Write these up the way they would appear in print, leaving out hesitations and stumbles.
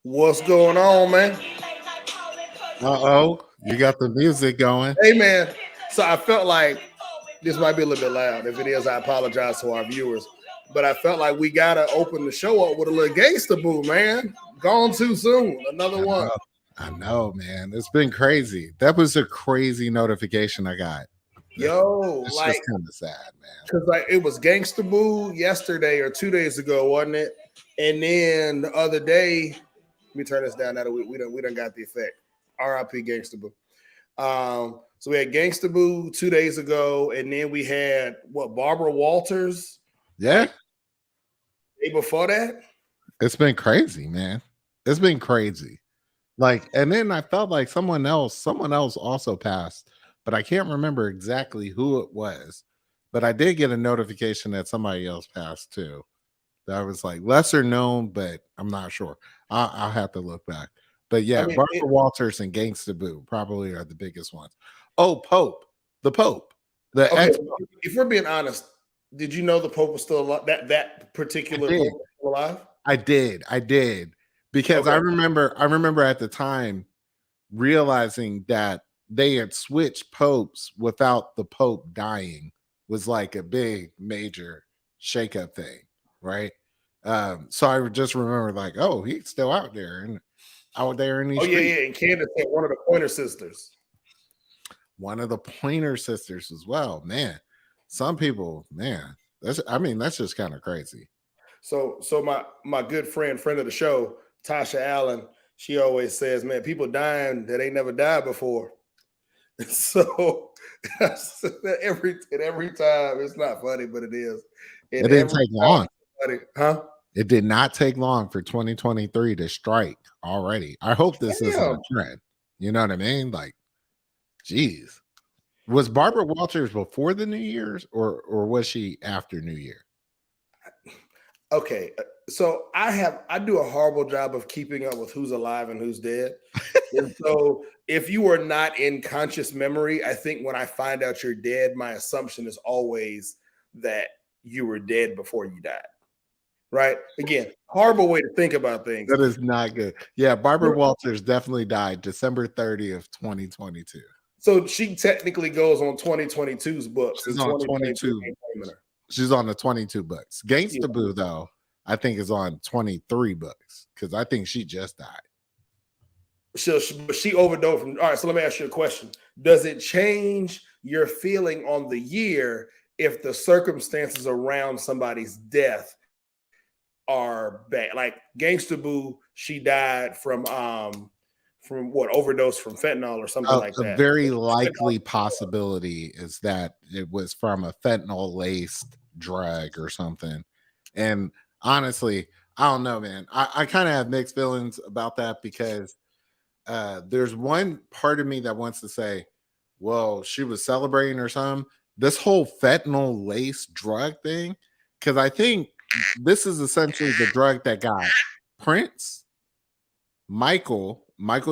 What's going on, man? Uh-oh, you got the music going. Hey, man. So I felt like this might be a little bit loud. If it is, I apologize to our viewers. But I felt like we gotta open the show up with a little gangster boo, man. Gone too soon. Another I one. know. I know, man. It's been crazy. That was a crazy notification I got. That, Yo, that's just like, kind of sad, man. cause like it was gangster boo yesterday or 2 days ago, wasn't it? And then the other day, let me turn this down now that we done got the effect. R.I.P. Gangster Boo. So we had Gangsta Boo 2 days ago, and then we had what Barbara Walters Yeah, like day before that. it's been crazy, man. It's been crazy. Like, and then I felt like someone else also passed, but I can't remember exactly who it was. But I did get a notification that somebody else passed too. That was like lesser known, but I'm not sure. I'll have to look back. But I yeah, mean, Barbara Walters and Gangsta Boo probably are the biggest ones. Oh, the Pope, the okay. ex. If we're being honest, did you know the Pope was still alive? That I particular Pope did, was still alive? I did, because I Okay. remember, I remember at the time realizing that they had switched popes without the Pope dying was like a big major shakeup thing, right? So I would just remember like, oh, he's still out there in Oh these yeah, streets. yeah. And Candace had one of the Pointer sisters. One of the Pointer sisters as well. Man, some people, man, that's just kind of crazy. So my good friend of the show, Tasha Allen, she always says, "Man, people dying that ain't never died before." So every time it's not funny, but it is. It And didn't every take time long. it's funny, huh? It did not take long for 2023 to strike already. I hope this isn't a Damn. trend. You know what I mean? Like, geez. Was Barbara Walters before the New Year's or was she after New Year? Okay. So I do a horrible job of keeping up with who's alive and who's dead. And so if you are not in conscious memory, I think when I find out you're dead, my assumption is always that you were dead before you died. Right? Again, horrible way to think about things. That is not good. Yeah, Barbara Walters definitely died December 30th, 2022. So she technically goes on 2022's books, She's and on 2022 22. ain't claiming her. She's on the 22 books. Yeah. Gangsta Boo, though, I think is on 23 books because I think she just died. But she overdosed from. All right, so let me ask you a question. Does it change your feeling on the year if the circumstances around somebody's death are bad? Like Gangsta Boo, she died from what overdose from fentanyl or something like A that. very likely possibility is that it was from a fentanyl laced drug or something. And honestly, I don't know, man. I kind of have mixed feelings about that because there's one part of me that wants to say, well, she was celebrating or something. This whole fentanyl laced drug thing, because I think this is essentially the drug that got Prince, Michael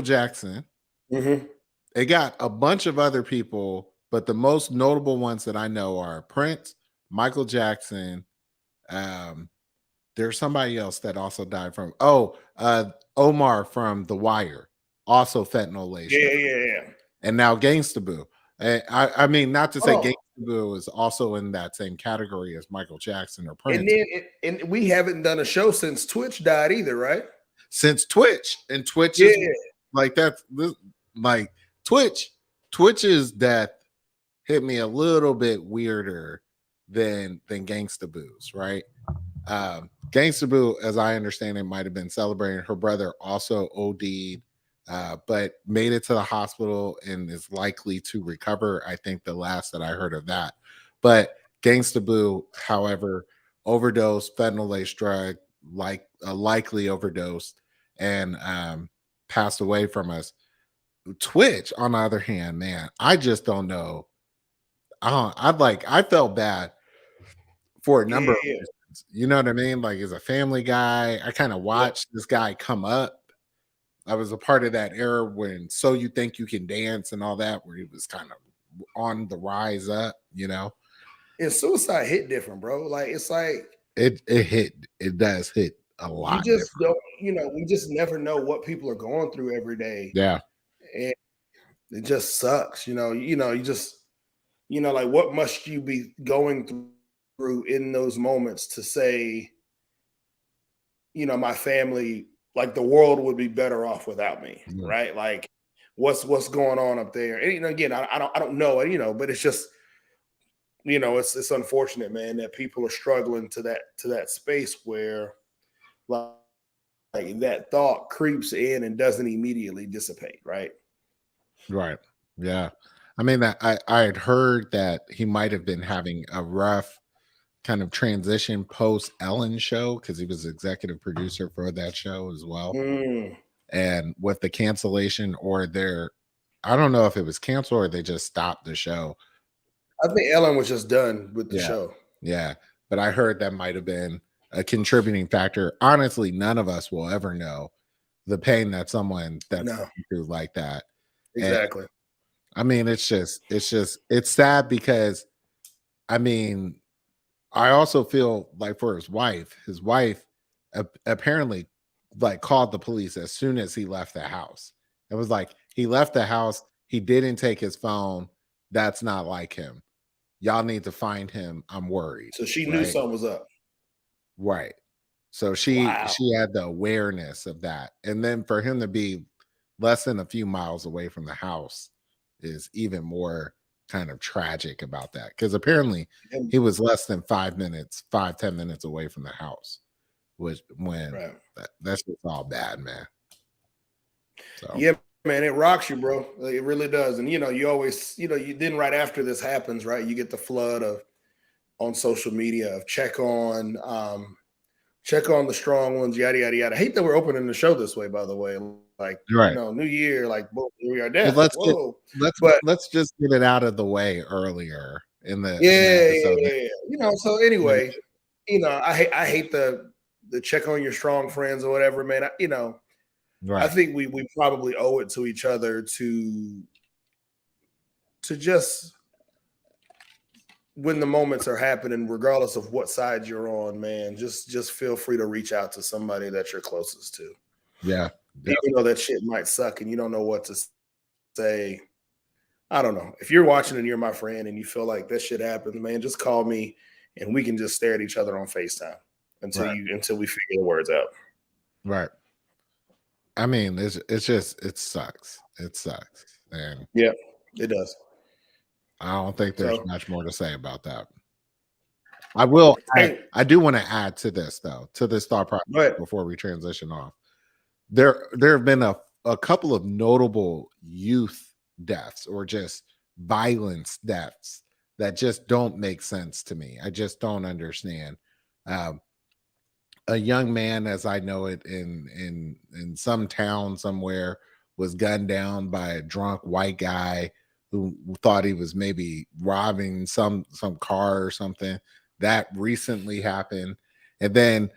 Jackson. Mhm. It got a bunch of other people, but the most notable ones that I know are Prince, Michael Jackson. Um, there's somebody else that also died from Omar from The Wire, also fentanyl laced Yeah, drug, yeah, yeah. and now Gangsta Boo. I mean, not to say Hold on. Gangsta Boo is also in that same category as Michael Jackson or And Prince. then and we haven't done a show since Twitch died either, right? Since Twitch, and Twitch is Yeah. like that, like Twitch's death hit me a little bit weirder than Gangsta Boo's, right? Gangsta Boo, as I understand it, might have been celebrating. Her brother also OD'd, but made it to the hospital and is likely to recover. I think the last that I heard of that. But Gangsta Boo, however, overdosed, fentanyl laced drug, like a likely overdosed, and passed away from us. Twitch, on the other hand, man, I just don't know. I felt bad for a Yeah, number of yeah. reasons. You know what I mean? Like as a family guy, I kind of Yep. watched this guy come up. I was a part of that era when So You Think You Can Dance and all that, where he was kind of on the rise up, you know. And suicide hit different, bro. Like it's like It does hit a You lot just different. don't, we just never know what people are going through every day. Yeah. And it just sucks, you just, like what must you be going through in those moments to say, my family, like the world would be better off without me, Mhm. right? Like what's going on up there. And again, I don't know, but it's just, it's unfortunate, man, that people are struggling to that space where like, that thought creeps in and doesn't immediately dissipate, right? Right. Yeah. I mean, I had heard that he might have been having a rough kind of transition post Ellen show because he was executive producer for that show as well. Mm. And with the cancellation or I don't know if it was canceled or they just stopped the show. I think Ellen was just done with the Yeah. show. Yeah. But I heard that might have been a contributing factor. Honestly, none of us will ever know the pain that someone that's No, going through like that. And exactly. I mean, it's sad because I mean, I also feel like for his wife apparently like called the police as soon as he left the house. It was like he left the house, he didn't take his phone. That's not like him. Y'all need to find him. I'm worried. So she knew Right. something was up. Right. So she Wow. she had the awareness of that. And then for him to be less than a few miles away from the house is even more kind of tragic about that. Because apparently And- he was less than 10 minutes away from the house, which when right. that's just all bad, man. So Yeah, man, it rocks you, bro. Like, it really does. And you always, you then right after this happens, right? You get the flood of on social media of check on the strong ones, yada yada yada. I hate that we're opening the show this way, by the way. Like, right. New year, like boom, here we are, Well, death. Whoa. let's But let's just get it out of the way earlier in the yeah, yeah, episode. yeah, yeah. So anyway, I hate the check on your strong friends or whatever, man. I Right. think we probably owe it to each other to just when the moments are happening, regardless of what side you're on, man, just feel free to reach out to somebody that you're closest to. Yeah. Yeah. Even though that shit might suck and you don't know what to say. I don't know. If you're watching and you're my friend and you feel like that shit happened, man, just call me and we can just stare at each other on FaceTime Right. until we figure the words out. Right. I mean, it's just it sucks. It sucks. And Yeah, it does. I don't think there's So much more to say about that. I will hey, I do want to add to this though, to this thought process go ahead. before we transition off. There have been a couple of notable youth deaths or just violence deaths that just don't make sense to me. I just don't understand. Um, a young man, as I know it, in some town somewhere, was gunned down by a drunk white guy who thought he was maybe robbing some car or something. That recently happened, and then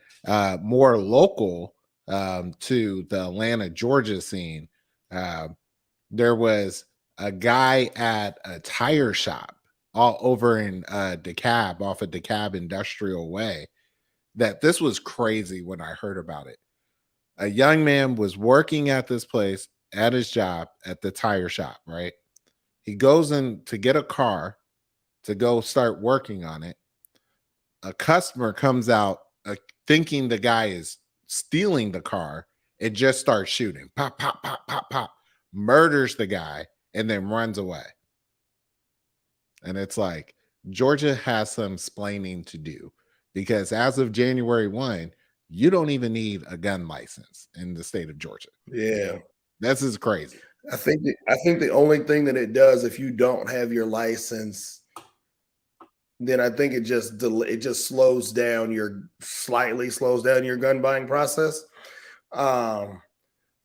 more local to the Atlanta, Georgia scene, uh, there was a guy at a tire shop all over in DeKalb, off of DeKalb Industrial Way, that this was crazy when I heard about it. A young man was working at this place at his job at the tire shop, right? He goes in to get a car to go start working on it. A customer comes out thinking the guy is stealing the car and just starts shooting. Pop, pop, pop, pop, pop. Murders the guy and then runs away. And it's like Georgia has some splaining to do because as of January 1, you don't even need a gun license in the state of Georgia. Yeah. This is crazy. I think the only thing that it does if you don't have your license, then I think it just slightly slows down your gun buying process. Um,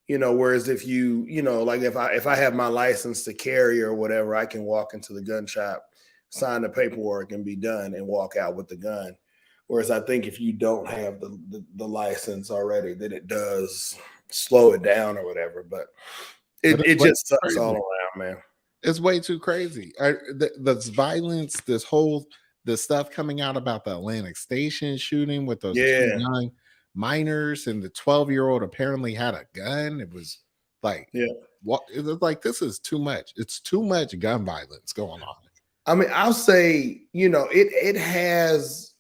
whereas if like if I have my license to carry or whatever, I can walk into the gun shop, sign the paperwork, and be done and walk out with the gun. Whereas I think if you don't have the license already, then it does slow it down or whatever. But But it it's way just too sucks all crazy. around, man. It's way too crazy. This violence, the stuff coming out about the Atlantic Station shooting with those two Yeah. young minors, and the 12-year-old apparently had a gun. It was like, Yeah. what? It was like, this is too much. It's too much gun violence going on. I mean, I'll say, it has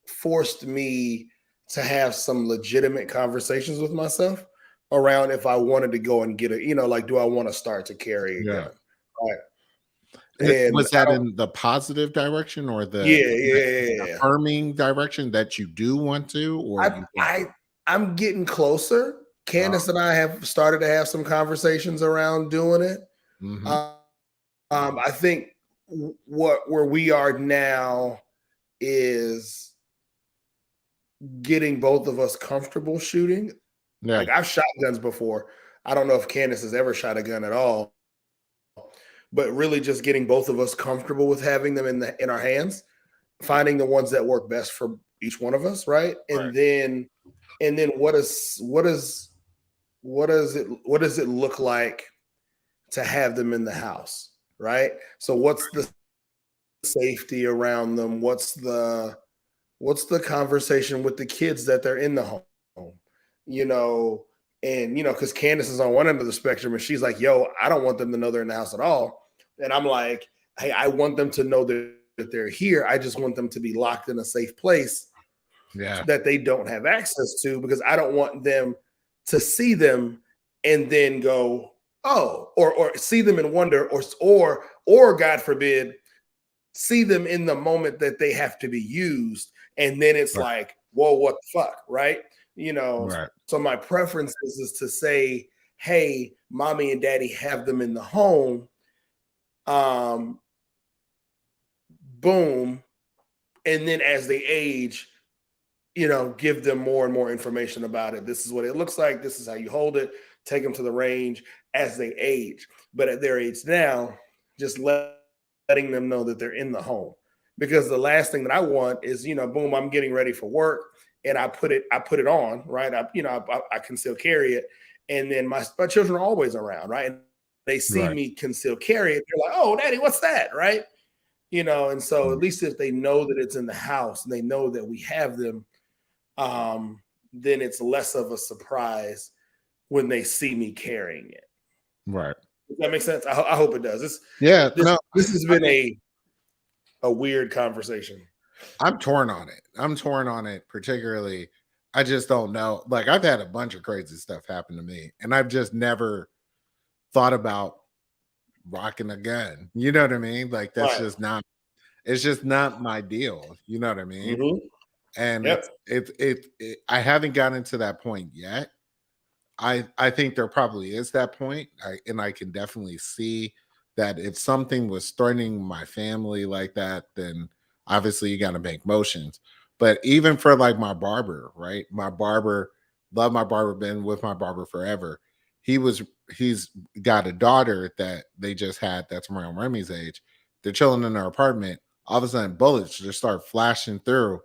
forced me to have some legitimate conversations with myself around if I wanted to go and get like, do I want to start to carry a Yeah. gun? Right. And Was that in the positive direction or the yeah. affirming direction that you do want to, or you don't? I'm getting closer. Candace and I have started to have some conversations around doing it. Mhm. I think where we are now is getting both of us comfortable shooting. Yeah. Like, I've shot guns before. I don't know if Candace has ever shot a gun at all, but really just getting both of us comfortable with having them in our hands, finding the ones that work best for each one of us, right? And then what does it look like to have them in the house, right? So what's the safety around them? What's the conversation with the kids that they're in the home? Because Candace is on one end of the spectrum and she's like, yo, I don't want them to know they're in the house at all. And I'm like, hey, I want them to know that they're here. I just want them to be locked in a safe place that they don't have access to, because I don't want them to see them and then go, oh, or see them and wonder, or God forbid, see them in the moment that they have to be used. And then it's like, whoa, what the fuck, right? So my preference is to say, hey, mommy and daddy have them in the home. Boom. And then as they age, give them more and more information about it. This is what it looks like. This is how you hold it. Take them to the range as they age. But at their age now, just letting them know that they're in the home. Because the last thing that I want is, boom, I'm getting ready for work and I put it on, right? I conceal carry it. And then my children are always around, right? And they see me conceal carry it. They're like, oh, daddy, what's that? Right. And so at least if they know that it's in the house and they know that we have them, then it's less of a surprise when they see me carrying it. Right. Does that make sense? I hope it does. This has been a weird conversation. I'm torn on it. Particularly, I just don't know. Like, I've had a bunch of crazy stuff happen to me, and I've just never thought about rocking a gun. You know what I mean? Like, that's just not. It's just not my deal. You know what I mean? Mm-hmm. And I haven't gotten to that point yet. I think there probably is that point. I can definitely see that if something was threatening my family like that, then obviously you got to make motions. But even for like my barber, right? My barber, love my barber, been with my barber forever. He's got a daughter that they just had that's around Remy's age. They're chilling in their apartment. All of a sudden, bullets just start flashing through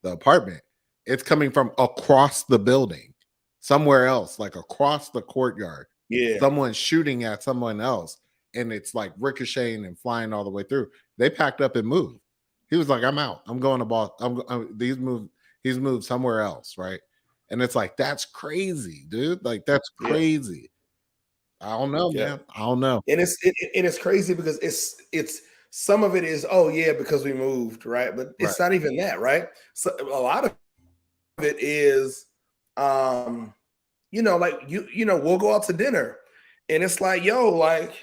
the apartment. It's coming from across the building, somewhere else, like across the courtyard. Yeah. Someone's shooting at someone else, and it's like ricocheting and flying all the way through. They packed up and moved. He was like, I'm out. I'm going to Boston. He's moved somewhere else, right? And it's like, that's crazy, dude. Like, that's crazy. I don't know, man. I don't know. And it's crazy because it's some of it is, oh yeah, because we moved, right? But it's not even that, right? So a lot of it is, like we'll go out to dinner, and it's like, yo, like,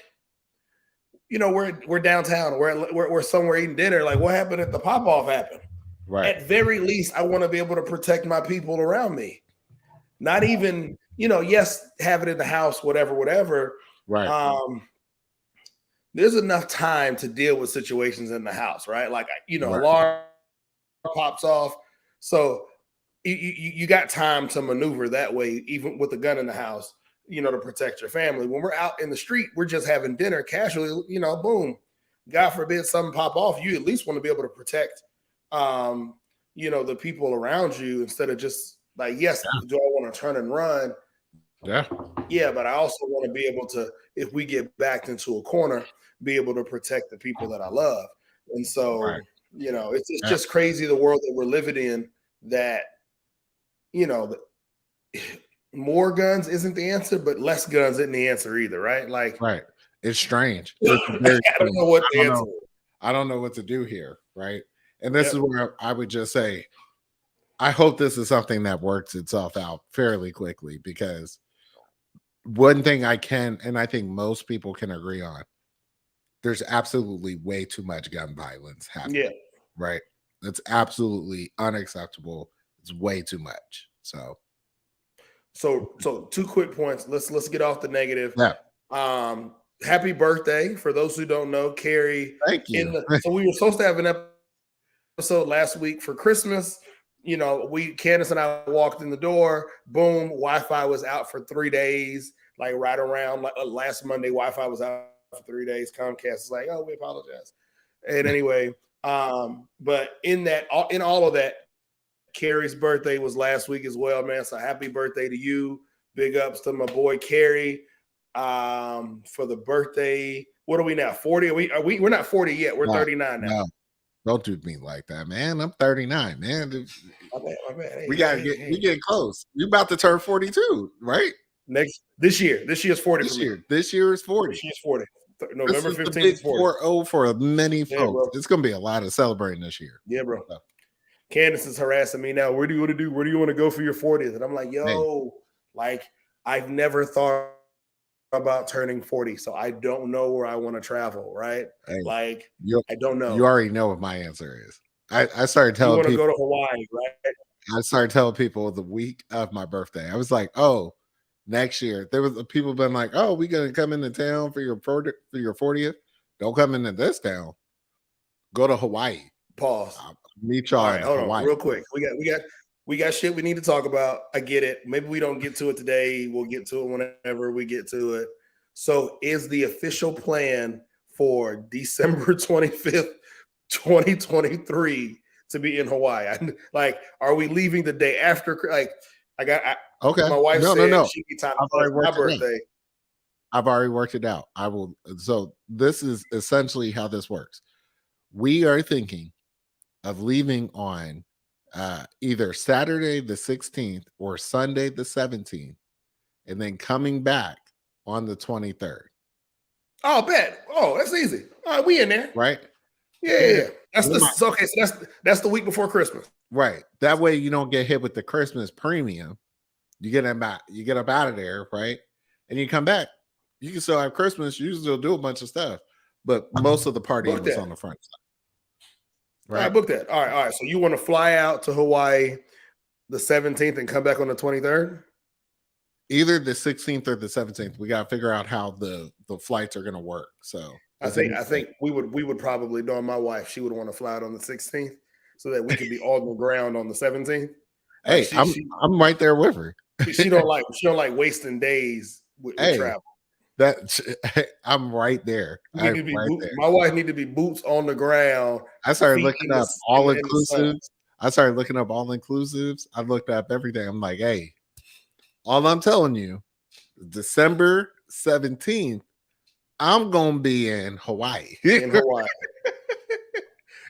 we're downtown, we're somewhere eating dinner. Like, what happened at the pop off happened? Right. At very least, I want to be able to protect my people around me. Not even, yes, have it in the house, whatever. Right. There's enough time to deal with situations in the house, right? Like, alarm pops off. So you got time to maneuver that way, even with a gun in the house, to protect your family. When we're out in the street, we're just having dinner casually, boom. God forbid something pop off. You at least want to be able to protect, the people around you instead of just like, yes, do I want to turn and run? Yeah, but I also want to be able to, if we get backed into a corner, be able to protect the people that I love. And so, it's just crazy the world that we're living in, that you know, more guns isn't the answer, but less guns isn't the answer either, right? Like, right. It's strange. It's very I don't strange. know what I the don't answer know. is. I don't know what to do here, right? And this Yep. is where I would just say, I hope this is something that works itself out fairly quickly, because one thing I can, and I think most people can agree on, there's absolutely way too much gun violence happening, Yeah. right? It's absolutely unacceptable. It's way too much. So So 2 quick points. Let's get off the negative. yeah, Happy birthday for those who don't know, Carrie. thank you. So we were supposed to have an episode last week for Christmas. You know, Candace and I walked in the door. Boom, Wi-Fi was out for 3 days. Like right around last Monday, Wi-Fi was out for 3 days. Comcast is like, oh, we apologize. And anyway, but in all of that, Carrie's birthday was last week as well, man. So happy birthday to you. Big ups to my boy Carrie for the birthday. What are we now? 40? We're not 40 yet. We're 39 now. No, don't do me like that, man. I'm 39, man. My bad. Hey, we get close. You about to turn 42, right? This year. This year's 40 this for me. year. This year is 40. This year's 40. November 15th. Big 4-0 for many folks. Bro. It's gonna be a lot of celebrating this year. Yeah, bro. So. Candace is harassing me now. Where do you want to do? Where do you want to go for your 40th? And I'm like, yo, like I've never thought about turning 40, so I don't know where I want to travel. Right? Hey, like I don't know. You already know what my answer is. I started telling people you want to go to Hawaii, right? I started telling people the week of my birthday. I was like, oh, next year. There was people been like, oh, we gonna come into town for your 40th. Don't come into this town. Go to Hawaii. Pause. Meet y'all in hold Hawaii. On, real quick. We got shit we need to talk about. I get it. Maybe we don't get to it today. We'll get to it whenever we get to it. So is the official plan for December 25th, 2023 to be in Hawaii? Like, are we leaving the day after? Like, okay. My wife said no. she be time for my birthday. I've already worked it out. I will. So this is essentially how this works. We are thinking of leaving on either Saturday the 16th or Sunday the 17th, and then coming back on the 23rd. Oh, bet. Oh, that's easy. All right, we in there, right? Yeah. That's okay. So that's the week before Christmas, right? That way you don't get hit with the Christmas premium. You get up out of there, right? And you come back. You can still have Christmas. You can still do a bunch of stuff, but most of the party was on the front side. Right. All right, book that. All right. So you want to fly out to Hawaii the 17th and come back on the 23rd? Either the 16th or the 17th. We got to figure out how the flights are going to work. So I think we would probably, knowing my wife, she would want to fly out on the 16th so that we could be on the ground on the 17th. Hey, I'm right there with her. She don't like wasting days with travel. I'm right there. My wife need to be boots on the ground. I started looking up all inclusives. I looked up everything. I'm like, hey, all I'm telling you, December 17th, I'm gonna be in Hawaii.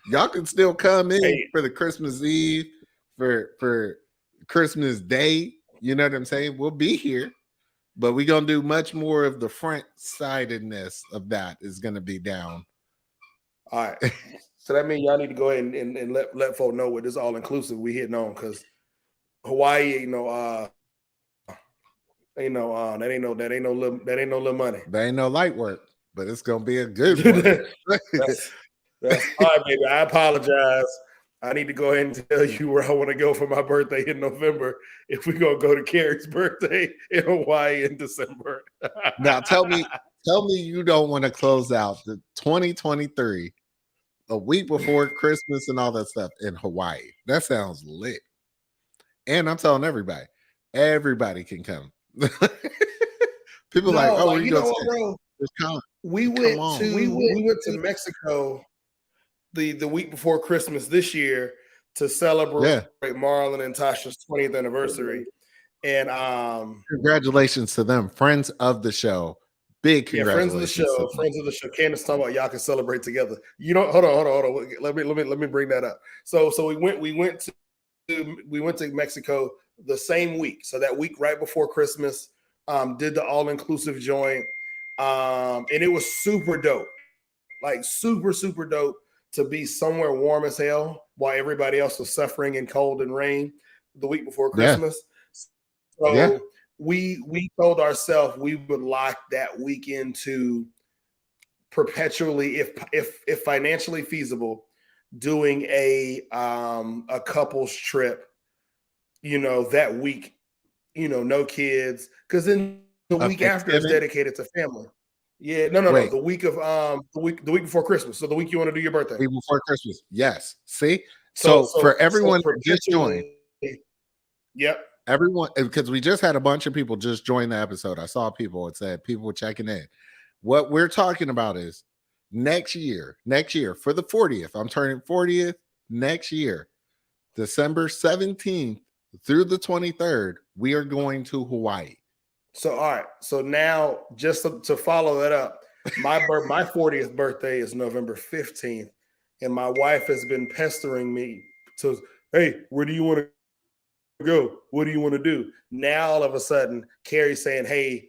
Y'all can still come in for the Christmas Eve, for Christmas Day. You know what I'm saying? We'll be here. But we're going to do much more of the front-sidedness of that is going to be down. All right. So that means y'all need to go ahead and let folk know what this all-inclusive we hitting on, because Hawaii that ain't no little money. That ain't no light work, but it's going to be a good one. that's all right, baby. I apologize. I need to go ahead and tell you where I want to go for my birthday in November if we're going to go to Carrie's birthday in Hawaii in December. Now, tell me you don't want to close out the 2023 a week before Christmas and all that stuff in Hawaii. That sounds lit. And I'm telling everybody can come. People you know what, bro? We went to Mexico the week before Christmas this year to celebrate Marlon and Tasha's 20th anniversary. And congratulations to them, friends of the show. Big congratulations. Friends of the show. Candace talking about y'all can celebrate together. You know, hold on. Let me bring that up. So we went to Mexico the same week. So that week right before Christmas, did the all-inclusive joint. And it was super dope. Like super dope to be somewhere warm as hell while everybody else was suffering in cold and rain the week before Yeah. Christmas. Yeah. So we told ourselves we would lock that week into perpetually, if financially feasible, doing a couples trip, that week, no kids, because then the Of week after is Thanksgiving. dedicated to family. Yeah, no. Wait, The week of the week before Christmas. So the week you want to do your birthday. week before Christmas. Yes. See? So So for so so everyone that just joined, perpetually. Yep. everyone, because we just had a bunch of people just join the episode. I saw people, it said people were checking in. What we're talking about is next year for the 40th. I'm turning 40th next year, December 17th through the 23rd. We are going to Hawaii. So all right. So now, just to follow that up, my 40th birthday is November 15th, and my wife has been pestering me to, hey, where do you want to go? What do you want to do? Now all of a sudden, Carrie's saying, hey,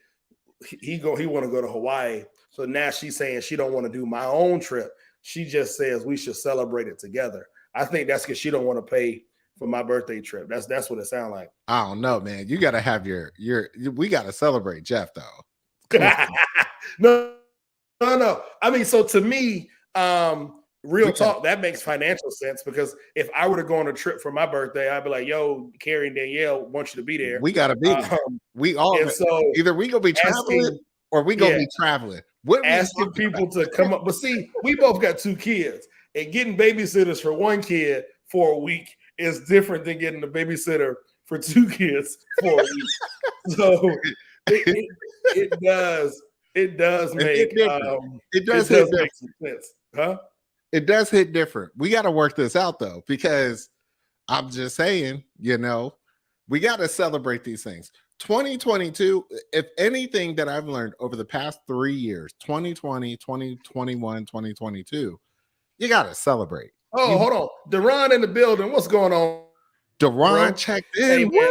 he want to go to Hawaii. So now she's saying she don't want to do my own trip. She just says we should celebrate it together. I think that's because she don't want to pay for my birthday trip. That's what it sounds like. I don't know, man. You got to have your we got to celebrate Jeff though. No. I mean, so to me, real talk, that makes financial sense, because if I were to go on a trip for my birthday, I'd be like, yo, Carrie and Danielle want you to be there. We got to be there. We all, and so either we gonna be traveling or we gonna be traveling. What asking people to come up. But see, we both got 2 kids, and getting babysitters for 1 kid for a week is different than getting a babysitter for 2 kids for a week. So it does make sense, huh? It does hit different. We got to work this out though, because I'm just saying, we got to celebrate these things. 2022, if anything that I've learned over the past 3 years, 2020, 2021, 2022, you got to celebrate. Oh, hold on. Deron in the building. What's going on? Deron checked in. Hey,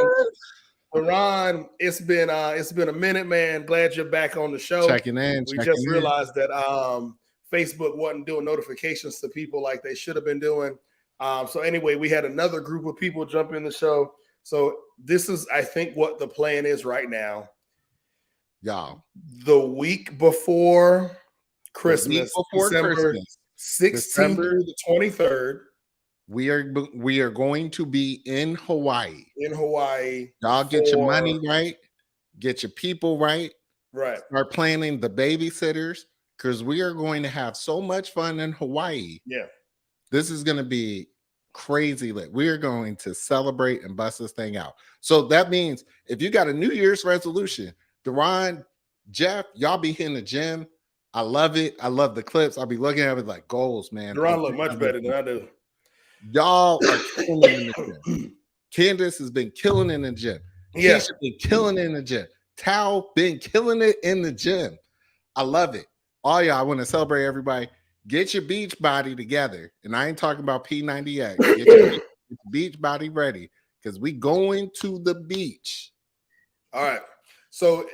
Deron, it's been a minute, man. Glad you're back on the show. Checking in. We just realized that Facebook wasn't doing notifications to people like they should have been doing. So anyway, we had another group of people jump in the show. So this is, I think, what the plan is right now. Y'all, the week before Christmas, December 16th through the 23rd. We are going to be in Hawaii. Y'all get your money right. Get your people right. Right. Start planning the babysitters, because we are going to have so much fun in Hawaii. Yeah. This is going to be crazy lit. We are going to celebrate and bust this thing out. So that means if you got a New Year's resolution, Deron, Jeff, y'all be hitting the gym. I love it. I love the clips. I'll be looking at it like goals, man. Deron look much better than I do. Y'all are killing in the gym. Candace has been killing in the gym. Yeah. Keisha been killing in the gym. Tao been killing it in the gym. I love it. All y'all, I want to celebrate everybody. Get your beach body together. And I ain't talking about P90X. Get your beach body ready, because we going to the beach. All right. So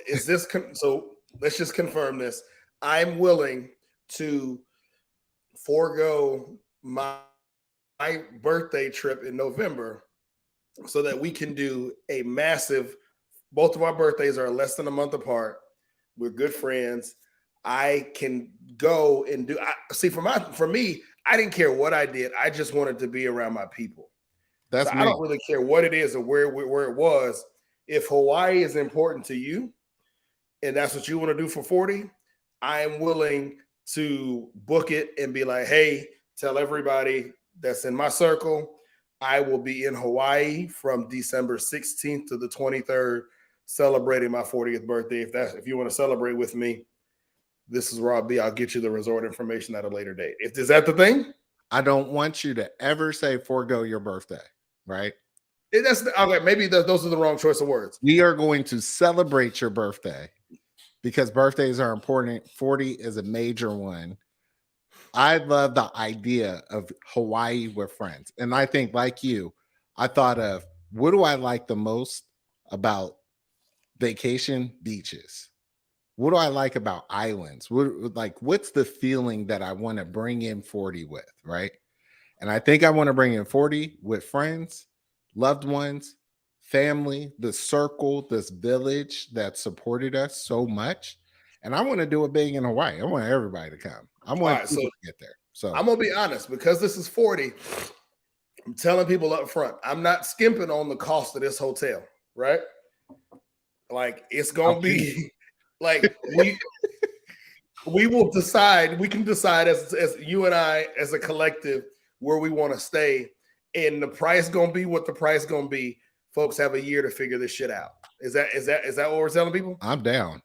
so let's just confirm this. I'm willing to forego my birthday trip in November so that we can do a massive, both of our birthdays are less than a month apart. We're good friends. I can go and do. For me, I didn't care what I did. I just wanted to be around my people. That's I don't really care what it is or where it was. If Hawaii is important to you, and that's what you want to do for 40, I am willing to book it and be like, hey, tell everybody that's in my circle, I will be in Hawaii from December 16th to the 23rd, celebrating my 40th birthday. If you want to celebrate with me, this is where I'll be. I'll get you the resort information at a later date. Is that the thing? I don't want you to ever say forego your birthday, right? Okay, maybe those are the wrong choice of words. We are going to celebrate your birthday because birthdays are important. 40 is a major one. I love the idea of Hawaii with friends. And I think, like you, I thought of what do I like the most about vacation? Beaches. What do I like about islands? What's the feeling that I want to bring in 40 with, right? And I think I want to bring in 40 with friends, loved ones, family, the circle, this village that supported us so much. And I want to do it big in Hawaii. I want everybody to come. I All want right, so people to get there. So I'm gonna be honest, because this is 40. I'm telling people up front, I'm not skimping on the cost of this hotel, right? Like it's gonna be like we will decide, we can decide as you and I as a collective where we want to stay, and the price gonna be what the price gonna be. Folks have a year to figure this shit out. Is that what we're telling people? I'm down.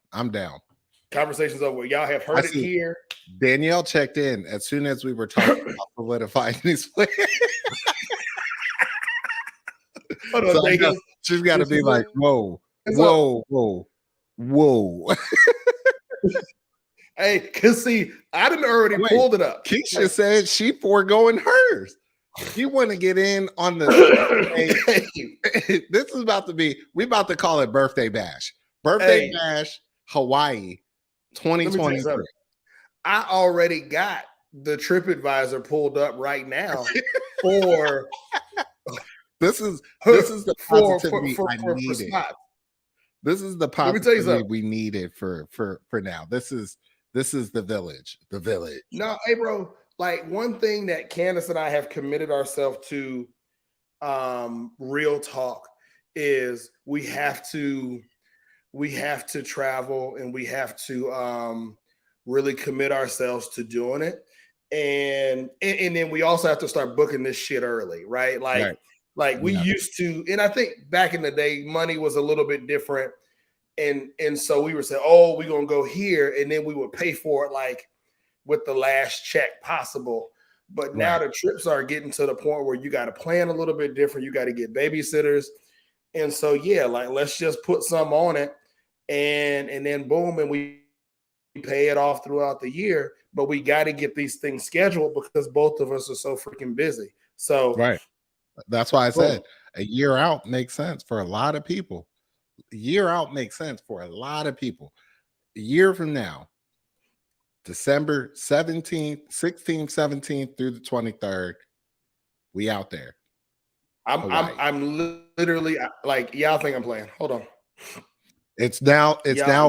Conversations over. Y'all have I heard it see here. Danielle checked in as soon as we were talking about solidifying these players. So I know she's got to be like, whoa. Hey, cause see, I didn't already pulled it up. Keisha said she foregoing hers. You want to get in on the this is about to be, we about to call it birthday bash. Birthday bash Hawaii 2023. I already got the TripAdvisor pulled up right now for this is the positivity I needed. This is the positivity we needed for now. This is the village. The village. No, hey, bro. Like one thing that Candace and I have committed ourselves to, real talk, is we have to travel, and we have to really commit ourselves to doing it. And then we also have to start booking this shit early, right? Like we used to, and I think back in the day, money was a little bit different. And so we were saying, oh, we're gonna go here, and then we would pay for it like with the last check possible. But now the trips are getting to the point where you got to plan a little bit different. You got to get babysitters. And so, yeah, like let's just put some on it, and then boom, and we pay it off throughout the year. But we got to get these things scheduled because both of us are so freaking busy. So that's why I said a year out makes sense for a lot of people. A year out makes sense for a lot of people. A year from now, December 17th, 16th, 17th through the 23rd, we out there. I'm literally like, I think I'm playing. Hold on. It's now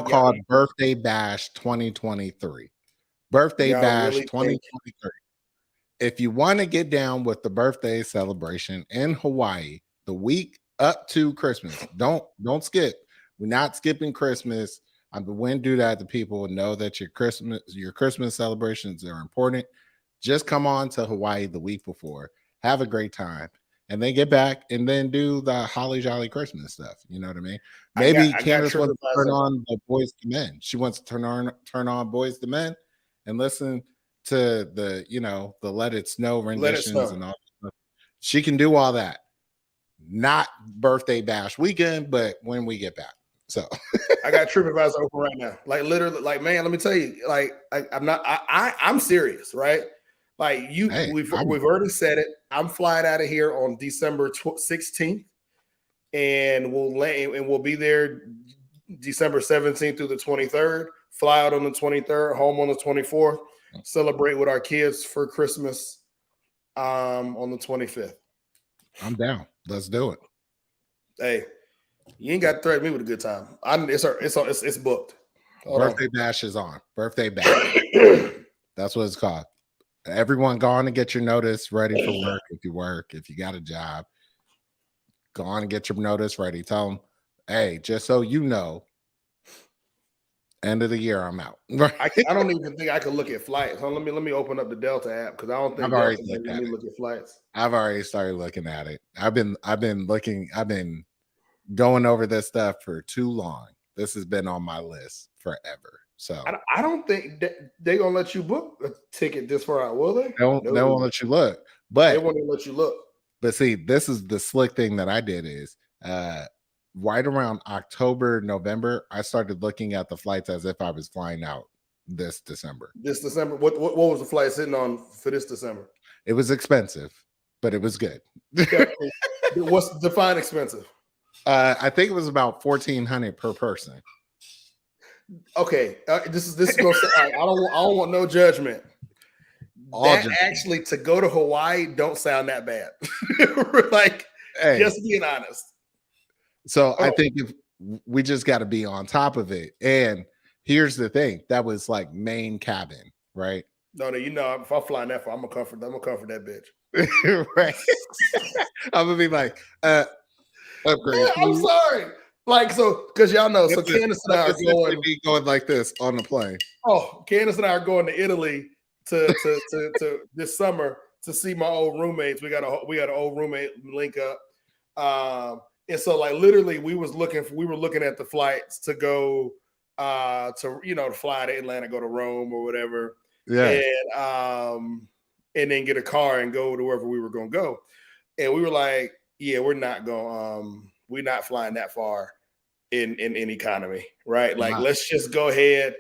called Birthday Bash 2023. Birthday Bash 2023. If you want to get down with the birthday celebration in Hawaii, the week up to Christmas, don't skip. We're not skipping Christmas. I wouldn't do that to people. Know that your Christmas celebrations are important. Just come on to Hawaii the week before. Have a great time. And then get back and then do the holly jolly Christmas stuff. You know what I mean? Maybe Candace wants to turn on the Boys to Men. She wants to turn on Boys to Men and listen to the Let It Snow renditions and all that stuff. She can do all that. Not birthday bash weekend, but when we get back. So I got TripAdvisor open right now. Like literally, like, man, let me tell you, like I'm serious, right? Like we've already said it. I'm flying out of here on December 16th, and we'll be there December 17th through the 23rd. Fly out on the 23rd, home on the 24th. Celebrate with our kids for Christmas on the 25th. I'm down. Let's do it. Hey, you ain't got to threaten me with a good time. It's booked. Birthday bash is on. Birthday bash. That's what it's called. Everyone go on and get your notice ready for work. If you work, if you got a job, go on and get your notice ready. Tell them, hey, just so you know, end of the year, I'm out. I don't even think I can look at flights. Let me open up the Delta app because I don't think let me look at flights. I've already started looking at it. I've been going over this stuff for too long. This has been on my list forever. So I don't think they're gonna let you book a ticket this far out, will they? They won't let you look. But they won't even let you look. But see, this is the slick thing that I did is right around October, November, I started looking at the flights as if I was flying out this December. This December. What was the flight sitting on for this December? It was expensive. but it was good. Okay. What's define expensive? I think it was about $1,400 per person. Okay, this is gonna say I don't want no judgment. Actually, to go to Hawaii don't sound that bad. Like, just being honest. So I think if we just got to be on top of it. And here's the thing: that was like main cabin, right? No, if I'm flying that far, I'm gonna comfort that bitch. Right. I'm gonna be like, upgrade. I'm sorry. Like, so because y'all know, so Candace and I are going like this on the plane. Oh, Candace and I are going to Italy to this summer to see my old roommates. We got an old roommate link up. And so like literally we were looking at the flights to go to fly to Atlanta, go to Rome or whatever. Yeah. And then get a car and go to wherever we were going to go. And we were like, yeah, we're not flying that far in economy, right? Like, let's just go ahead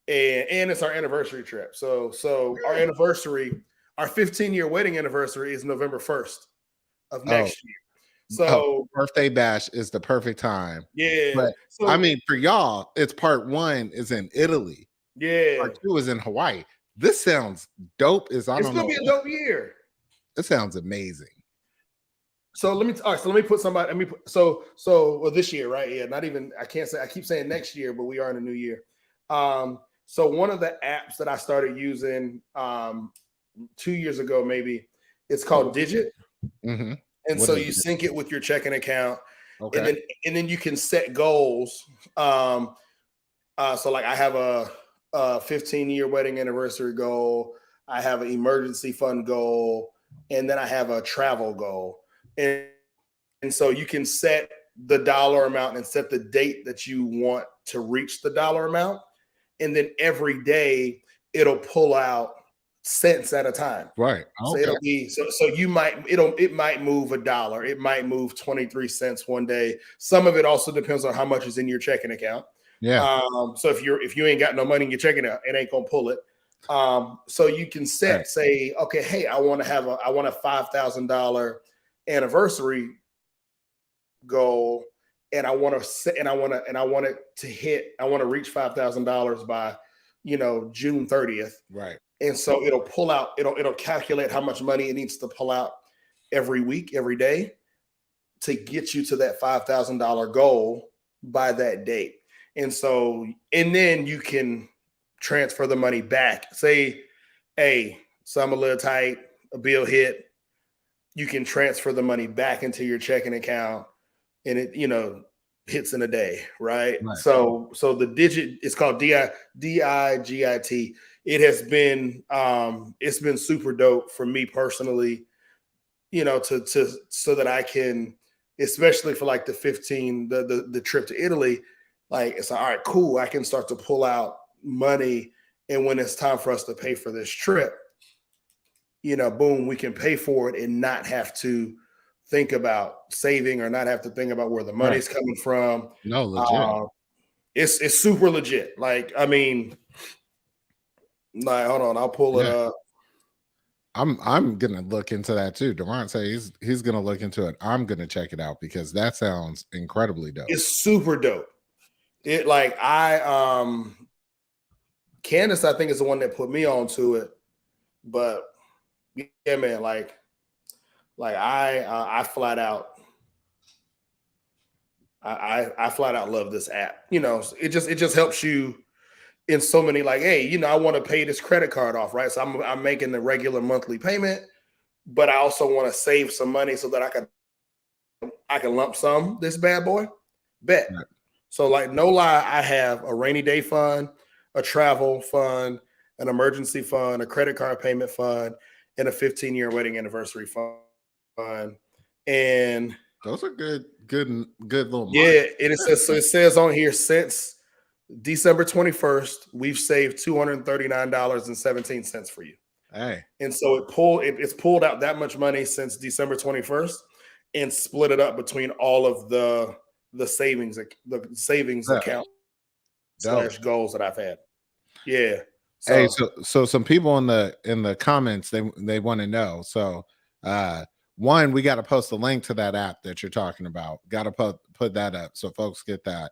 and it's our anniversary trip. So our anniversary, our 15-year wedding anniversary is November 1st of next year. So birthday bash is the perfect time. Yeah. But I mean, for y'all, it's part 1 is in Italy. Yeah. Part 2 is in Hawaii. This sounds dope. It's gonna be a dope year. It sounds amazing. So let me put somebody. Well, this year, right? Yeah, not even. I can't say. I keep saying next year, but we are in a new year. So one of the apps that I started using 2 years ago, maybe, it's called Digit. Mm-hmm. And so you sync it with your checking account, and then you can set goals. So like I have a 15-year wedding anniversary goal. I have an emergency fund goal, and then I have a travel goal. And so you can set the dollar amount and set the date that you want to reach the dollar amount. And then every day it'll pull out cents at a time. Right. So it'll be so it might move $1. It might move 23 cents one day. Some of it also depends on how much is in your checking account. Yeah. So if you ain't got no money in your checking account, it ain't gonna pull it. So you can say, okay, hey, I want a $5,000 anniversary goal, and I want to reach $5,000 by June 30th. Right. And so it'll calculate how much money it needs to pull out every week, every day to get you to that $5,000 goal by that date. And then you can transfer the money back. Say, hey, so I'm a little tight, a bill hit. You can transfer the money back into your checking account, and it, hits in a day, right? So the Digit is called DIGIT. It has been it's been super dope for me personally, so that I can, especially for like the trip to Italy, like it's all right, cool. I can start to pull out money, and when it's time for us to pay for this trip, boom, we can pay for it and not have to think about saving or not have to think about where the money's coming from. No, legit. It's super legit. Like, I mean, like, hold on, I'll pull it up. I'm gonna look into that too. Durant says he's gonna look into it. I'm gonna check it out because that sounds incredibly dope. It's super dope. It like Candace, I think, is the one that put me onto it. But yeah, man, like I flat out I flat out love this app. It just helps you in so many, like, hey, I want to pay this credit card off, right? So I'm making the regular monthly payment, but I also want to save some money so that I can lump sum this bad boy. Bet. Right. So like, no lie, I have a rainy day fund, a travel fund, an emergency fund, a credit card payment fund, and a 15-year wedding anniversary fund. And those are good little money. Yeah, and it says on here, since December 21st, we've saved $239.17 for you. Hey. And so it's pulled out that much money since December 21st and split it up between all of the savings account / goals that I've had. Yeah. So some people in the comments, they want to know. So one, we got to post a link to that app that you're talking about. Got to put that up so folks get that.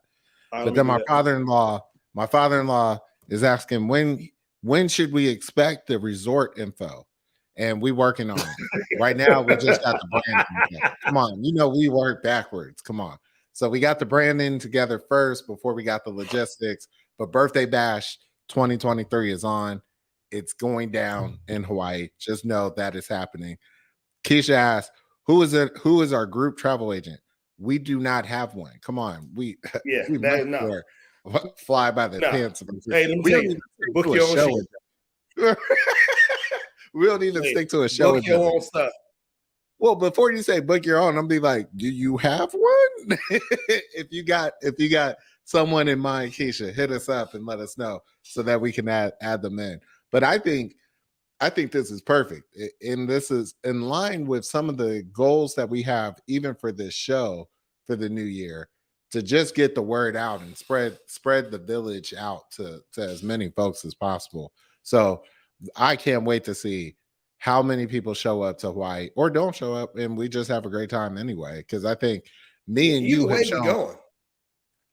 But then my father-in-law is asking when should we expect the resort info? And we working on it. Right now, we just got the branding together. Come on, we work backwards. Come on. So we got the branding together first before we got the logistics. But Birthday Bash 2023 is on. It's going down in Hawaii. Just know that is happening. Keisha asked, who is our group travel agent? We do not have one. Come on. We fly by the pants. Hey, let me tell you, book your own shit. We don't even stick to a show. Book your own stuff. Well, before you say book your own, I'm be like, do you have one? if you got someone in mind, Keisha, hit us up and let us know so that we can add them in. But I think this is perfect. And this is in line with some of the goals that we have, even for this show for the new year, to just get the word out and spread the village out to as many folks as possible. So I can't wait to see how many people show up to Hawaii or don't show up, and we just have a great time anyway. Because I think me and you have shown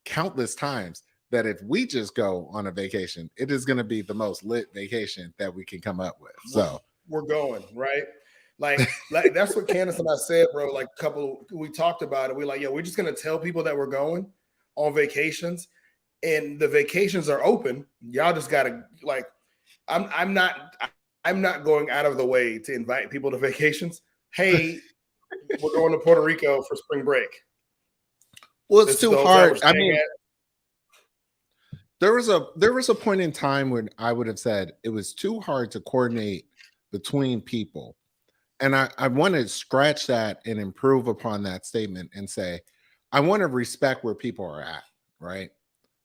countless times that if we just go on a vacation, it is going to be the most lit vacation that we can come up with. So we're going, right? Like that's what Candace and I said, bro. Like we talked about it. We're like, we're just going to tell people that we're going on vacations, and the vacations are open. Y'all just got to I'm not going out of the way to invite people to vacations. Hey, we're going to Puerto Rico for spring break. Well, it's too hard. I mean, there was a point in time when I would have said it was too hard to coordinate between people. And I want to scratch that and improve upon that statement and say, I want to respect where people are at, right?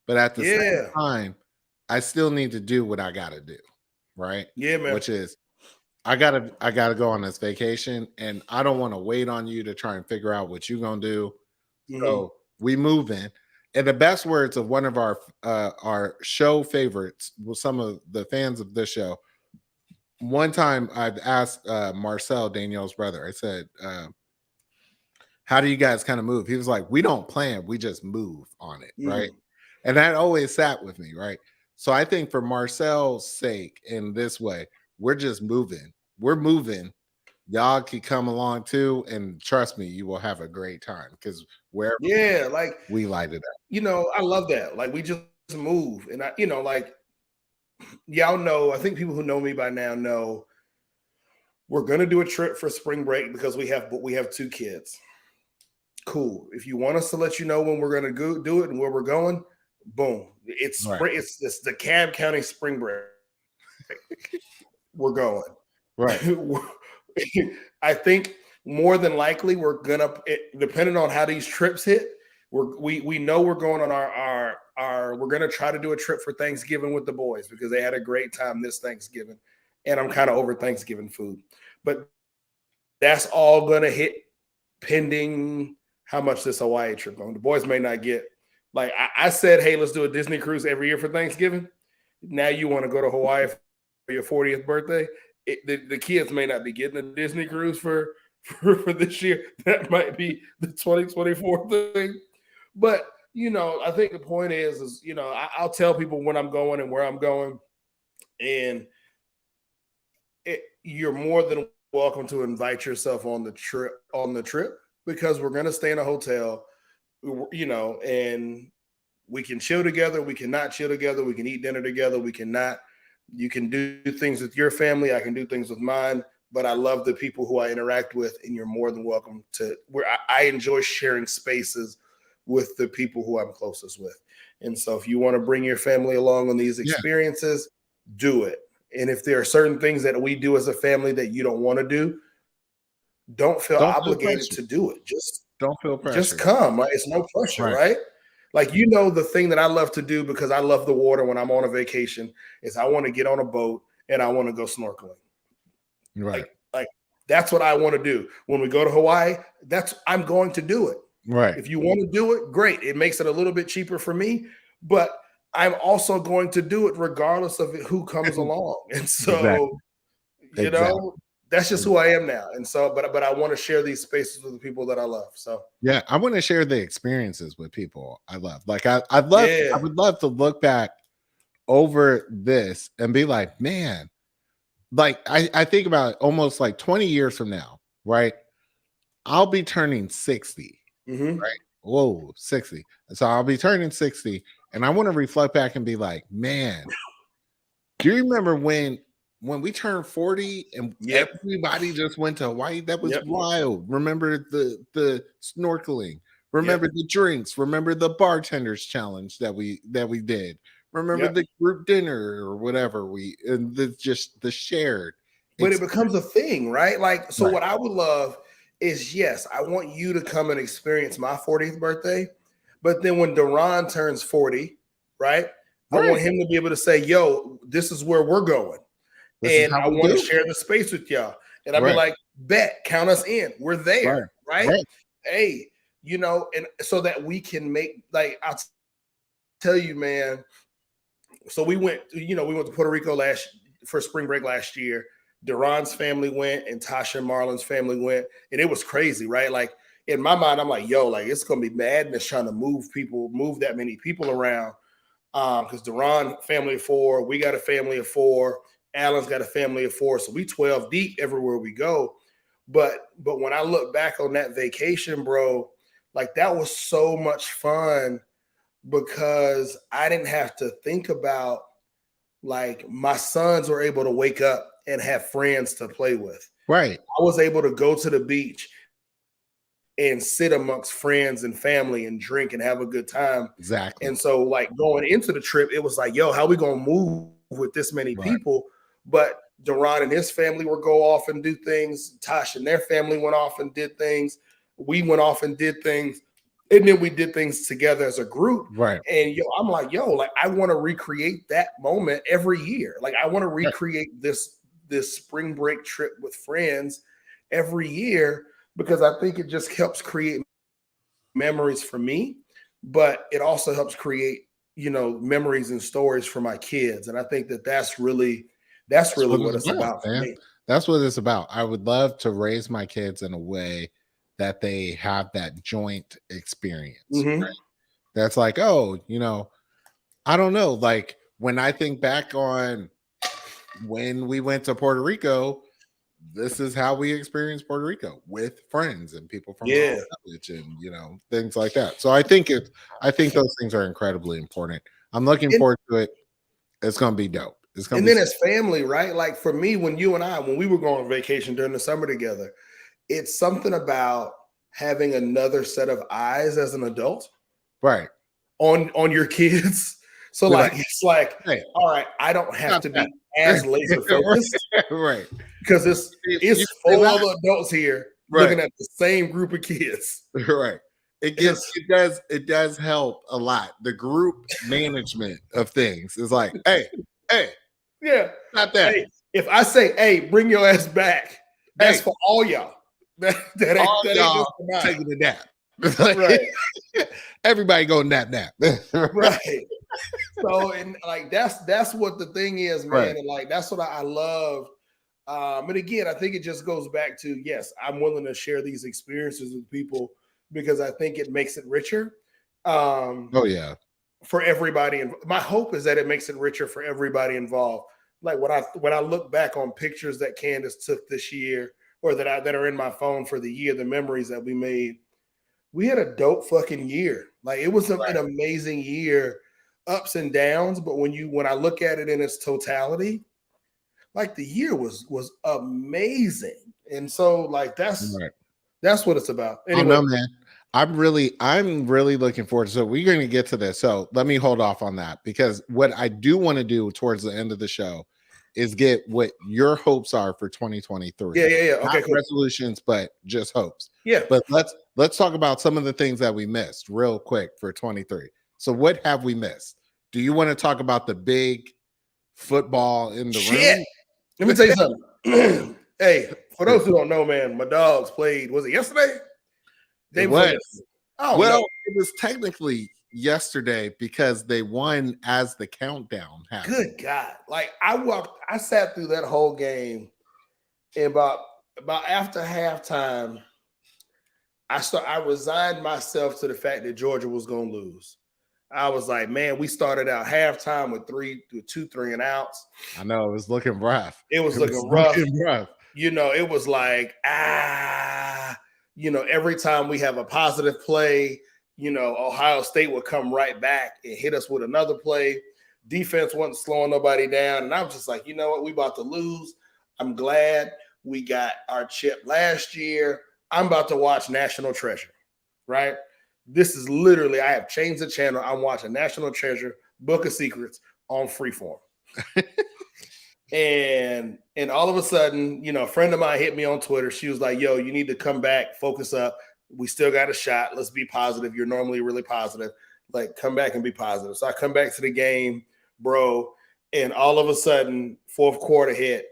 But at the same time, I still need to do what I got to do, right? Yeah, man. Which is, I gotta go on this vacation, and I don't want to wait on you to try and figure out what you're gonna do. Mm-hmm. So we move in. And the best words of one of our show favorites, well, some of the fans of this show. One time I've asked Marcel, Danielle's brother, I said, how do you guys kind of move? He was like, we don't plan, we just move on it, right? And that always sat with me, right? So I think for Marcel's sake, in this way, we're just moving. We're moving. Y'all can come along too, and trust me, you will have a great time because wherever we light it up. I love that. Like we just move, and y'all know. I think people who know me by now know we're gonna do a trip for spring break because we have 2 kids. Cool. If you want us to let you know when we're gonna go do it and where we're going, boom. It's spring. Right. It's the Cobb County spring break. We're going. Right. I think more than likely we're gonna, depending on how these trips hit, we know we're going on our we're gonna try to do a trip for Thanksgiving with the boys because they had a great time this Thanksgiving, and I'm kind of over Thanksgiving food, but that's all gonna hit pending how much this Hawaii trip going. The boys may not get. Like I said, hey, let's do a Disney cruise every year for Thanksgiving. Now you want to go to Hawaii for your 40th birthday. The kids may not be getting a Disney cruise for this year. That might be the 2024 thing. But, I think the point is I'll tell people when I'm going and where I'm going. And you're more than welcome to invite yourself on the trip because we're going to stay in a hotel. And we can chill together. We cannot chill together. We can eat dinner together. We cannot. You can do things with your family. I can do things with mine. But I love the people who I interact with, and you're more than welcome to. Where I enjoy sharing spaces with the people who I'm closest with. And so, if you want to bring your family along on these experiences, do it. And if there are certain things that we do as a family that you don't want to do, don't feel obligated to do it. Just don't feel pressure. Just come, right? It's no pressure, right? Like, the thing that I love to do because I love the water when I'm on a vacation is I want to get on a boat and I want to go snorkeling. Right. Like that's what I want to do. When we go to Hawaii, I'm going to do it. Right. If you want to do it, great. It makes it a little bit cheaper for me, but I'm also going to do it regardless of who comes along. And so, that's just who I am now. And so, but I want to share these spaces with the people that I love. So Yeah, I want to share the experiences with people I love. Like I yeah, would love to look back over this and be like, man, like I think about almost like 20 years from now, right? I'll be turning 60, mm-hmm. right? Whoa, 60. So I'll be turning 60, and I want to reflect back and be like, man, do you remember when we turned 40 and Yep, everybody just went to Hawaii? That was yep, wild. Remember the snorkeling, yep, remember the drinks, remember the bartenders challenge that we did, remember yep. the group dinner or whatever we and just the shared But it experience. becomes a thing, right? Like, so Right. what I would love is, yes, I want you to come and experience my 40th birthday. But then when Duran turns 40, right, I want Right. him to be able to say, yo, this is where we're going. This is And how I we want to do. share the space with y'all. And I'll be Right. like, bet, count us in. We're Right. there, right? Right. Hey, and so that we can make, like, I'll tell you, man. So we went to Puerto Rico for spring break last year. Duran's family went and Tasha and Marlon's family went. And it was crazy, right? Like in my mind, I'm like, yo, like it's gonna be madness trying to move that many people around. Because Duran family of 4, we got a family of 4, Alan's got a family of 4. So we 12 deep everywhere we go. But when I look back on that vacation, bro, like that was so much fun because I didn't have to think about, like, my sons were able to wake up and have friends to play with. Right. I was able to go to the beach and sit amongst friends and family and drink and have a good time. Exactly. And so, like, going into the trip, it was like, yo, how we gonna move with this many Right. people? But Duran and his family would go off and do things. Tosh and their family went off and did things. We went off and did things. And then we did things together as a group. Right. And I'm like, yo, like I want to recreate that moment every year. Like I want to recreate this spring break trip with friends every year because I think it just helps create memories for me, but it also helps create, memories and stories for my kids. And I think that's really what it's about for man. me. That's what it's about. I would love to raise my kids in a way that they have that joint experience. Mm-hmm. Right? That's like, oh, I don't know. Like when I think back on when we went to Puerto Rico, this is how we experienced Puerto Rico with friends and people from our village and things like that. So I think those things are incredibly important. I'm looking forward to it. It's gonna be dope. It's gonna and be then as family, right? Like for me, when you and I, when we were going on vacation during the summer together, it's something about having another set of eyes as an adult, right, on your kids. So like it's like, hey, all right, I don't have to be as laser focused, right? Because it's full of adults here looking at the same group of kids. Right. It does help a lot. The group management of things is like, hey, yeah, not that. Hey, if I say, hey, bring your ass back, that's for all y'all. That ain't just for mine. Taking a nap. Right. Everybody go nap. Right. So, and like that's what the thing is, man. Right. And like that's what I love. And again, I think it just goes back to, yes, I'm willing to share these experiences with people because I think it makes it richer. Oh yeah. For everybody, and my hope is that it makes it richer for everybody involved. Like when I look back on pictures that Candace took this year, or that are in my phone for the year, the memories that we made, we had a dope fucking year. Like it was an amazing year, ups and downs. But when I look at it in its totality, like the year was amazing. And so like that's what it's about. Anyway, oh no, man. I'm really looking forward to. So we're going to get to this. So let me hold off on that because what I do want to do towards the end of the show is get what your hopes are for 2023. Yeah. Not okay, cool. resolutions, but just hopes. Yeah. But let's talk about some of the things that we missed real quick for 23. So what have we missed? Do you want to talk about the big football in the room? Let me tell you something. Hey, for those who don't know, man, my dogs played. Was it yesterday? It was. It was technically yesterday because they won as the countdown happened. Good God. Like I sat through that whole game And about after halftime, I resigned myself to the fact that Georgia was gonna lose. I was like, man, we started out halftime with 2 3 and outs. I know it was looking rough. It was It was looking rough. looking rough. It was like, every time we have a positive play, Ohio State would come right back and hit us with another play. Defense wasn't slowing nobody down. And I was just like, you know what? We about to lose. I'm glad we got our chip last year. I'm about to watch National Treasure, right? This is literally, I have changed the channel. I'm watching National Treasure, Book of Secrets on Freeform. And all of a sudden, a friend of mine hit me on Twitter. She was like, yo, you need to come back, focus up. We still got a shot. Let's be positive. You're normally really positive. Like, come back and be positive. So I come back to the game, bro, and all of a sudden, fourth quarter hit,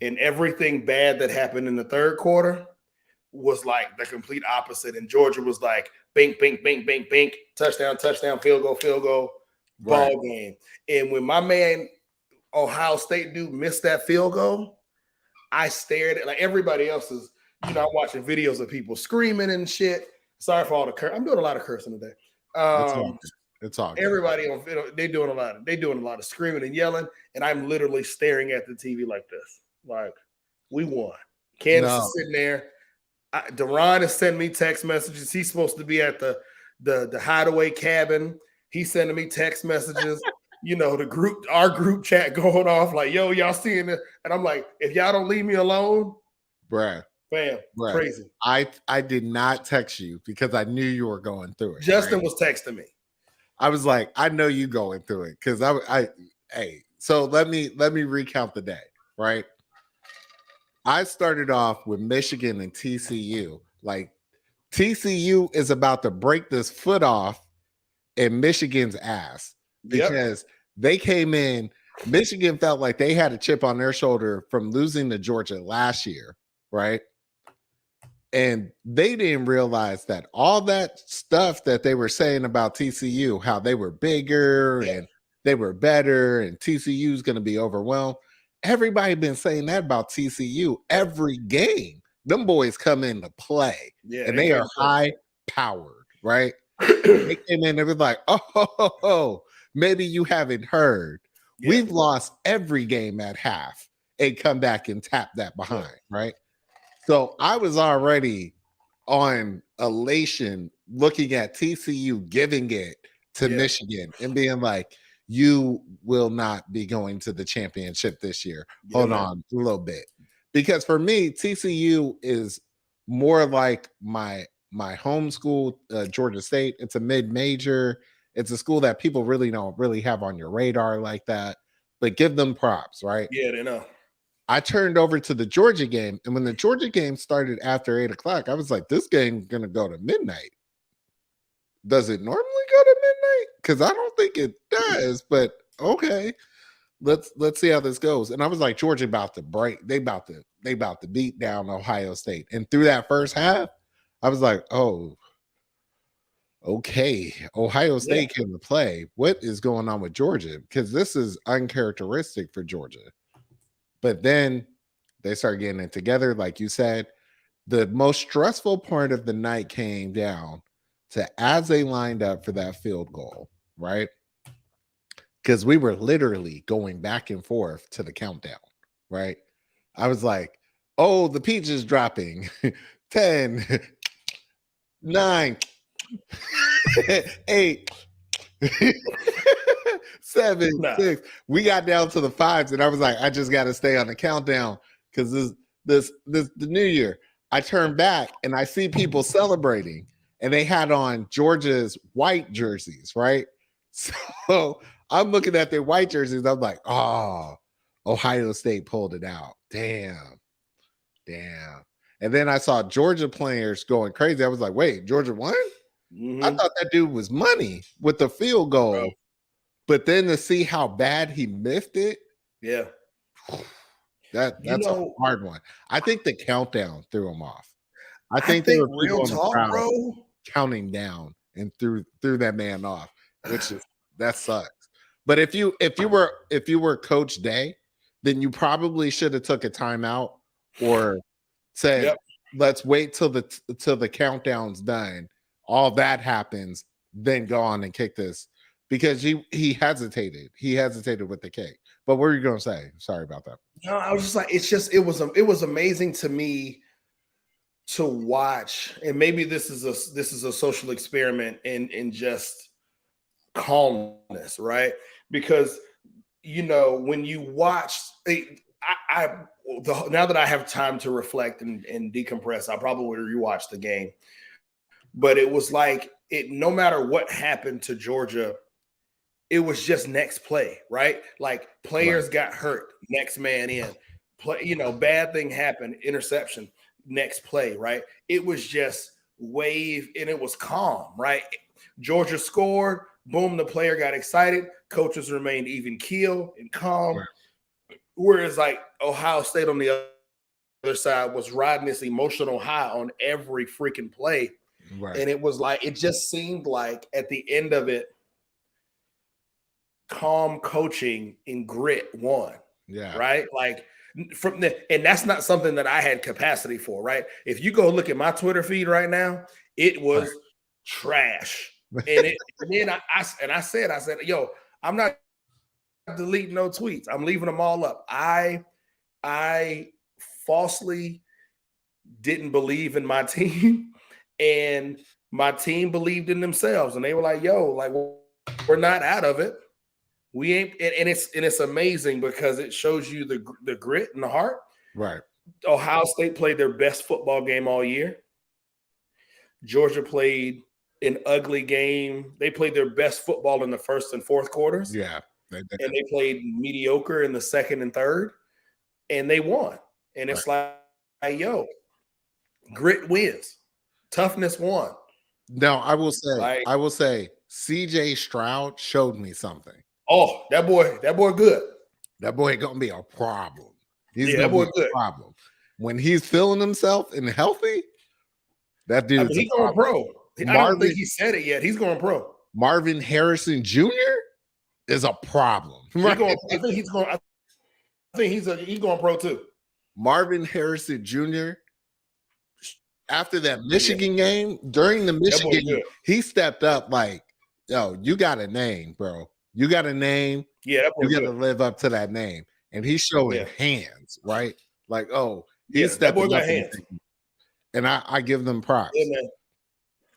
and everything bad that happened in the third quarter was like the complete opposite. And Georgia was like, bink, bink, bink, bink, bink, touchdown, touchdown, field goal, ball game. And when my man Ohio State dude missed that field goal, I stared at, like, everybody else is, I'm watching videos of people screaming and shit. Sorry for all the curse. I'm doing a lot of cursing today. It's all good. Everybody on video, they doing a lot of screaming and yelling, and I'm literally staring at the TV like this. Like, we won. Kansas is sitting there. Deron is sending me text messages. He's supposed to be at the hideaway cabin. He's sending me text messages. Our group chat going off like, yo, y'all seeing it? And I'm like, if y'all don't leave me alone, bruh, crazy. I did not text you because I knew you were going through it. Justin was texting me. I was like, I know you going through it because so let me recount the day, right? I started off with Michigan and TCU. Like, TCU is about to break this foot off in Michigan's ass because they came in. Michigan felt like they had a chip on their shoulder from losing to Georgia last year, right? And they didn't realize that all that stuff that they were saying about TCU, how they were bigger and they were better and TCU is going to be overwhelmed. Everybody been saying that about TCU every game. Them boys come in to play, and they are high powered, right? They came in, they was like, oh, maybe you haven't heard. Yeah. We've lost every game at half and come back and tap that behind, right? So I was already on elation looking at TCU giving it to Michigan and being like, you will not be going to the championship this year. Hold on a little bit. Because for me, TCU is more like my home school, Georgia State. It's a mid-major. It's a school that people really don't really have on your radar like that. But give them props, right? Yeah, they know. I turned over to the Georgia game. And when the Georgia game started after 8 o'clock, I was like, this game's going to go to midnight. Does it normally go to midnight? Because I don't think it does, but okay. Let's see how this goes. And I was like, Georgia about to break. They about to beat down Ohio State. And through that first half, I was like, oh, okay. Ohio State came to play. What is going on with Georgia? Because this is uncharacteristic for Georgia. But then they started getting it together. Like you said, the most stressful part of the night came down to as they lined up for that field goal, right? Because we were literally going back and forth to the countdown, right? I was like, oh, the peach is dropping. 10, 9, 8, 7, 6. We got down to the 5s, and I was like, I just got to stay on the countdown because this the new year. I turn back and I see people celebrating. And they had on Georgia's white jerseys, right? So I'm looking at their white jerseys. I'm like, oh, Ohio State pulled it out. Damn. And then I saw Georgia players going crazy. I was like, wait, Georgia won? Mm-hmm. I thought that dude was money with the field goal. Bro. But then to see how bad he missed it. Yeah. That's a hard one. I think the countdown threw him off. I think there were real talk, bro, counting down and threw that man off, which is that sucks. But if you were Coach Day, then you probably should have took a timeout or said, Yep. let's wait till the countdown's done, all that happens, then go on and kick this, because he hesitated with the kick. But what are you gonna say? Sorry about that. No, I was just like, it was amazing to me to watch, and maybe this is a social experiment in just calmness, right? Because when you watch, now that I have time to reflect and decompress, I probably would rewatch the game. But it was like no matter what happened to Georgia, it was just next play, right? Like players got hurt, next man in. Bad thing happened, interception, next play, right? It was just wave, and it was calm, right? Georgia scored, boom, the player got excited, coaches remained even keel and calm. Right. Whereas like Ohio State on the other side was riding this emotional high on every freaking play. Right. And it was like, it just seemed like at the end of it, calm coaching and grit won. Yeah. Right. Like and that's not something that I had capacity for. Right. If you go look at my Twitter feed right now, it was trash. And then I said, yo, I'm not deleting no tweets. I'm leaving them all up. I falsely didn't believe in my team, and my team believed in themselves, and they were like, yo, like, we're not out of it. We ain't, and it's amazing because it shows you the grit and the heart. Right. Ohio State played their best football game all year. Georgia played an ugly game. They played their best football in the first and fourth quarters. Yeah. And they played mediocre in the second and third, and they won. And it's like, yo, grit wins. Toughness won. Now, I will say CJ Stroud showed me something. Oh, that boy good. That boy gonna be a problem. He's gonna be a problem. When he's feeling himself and healthy, that dude. He's going pro. I don't think he said it yet. He's going pro. Marvin Harrison Jr. is a problem. Right? I think he's going pro too. Marvin Harrison Jr. After that Michigan game, during the Michigan game, he stepped up like, yo, you got a name, bro. You got a name. Yeah, you got to live up to that name. And he's showing hands, right? Like, oh, he's stepping up. And I give them props. Yeah, man.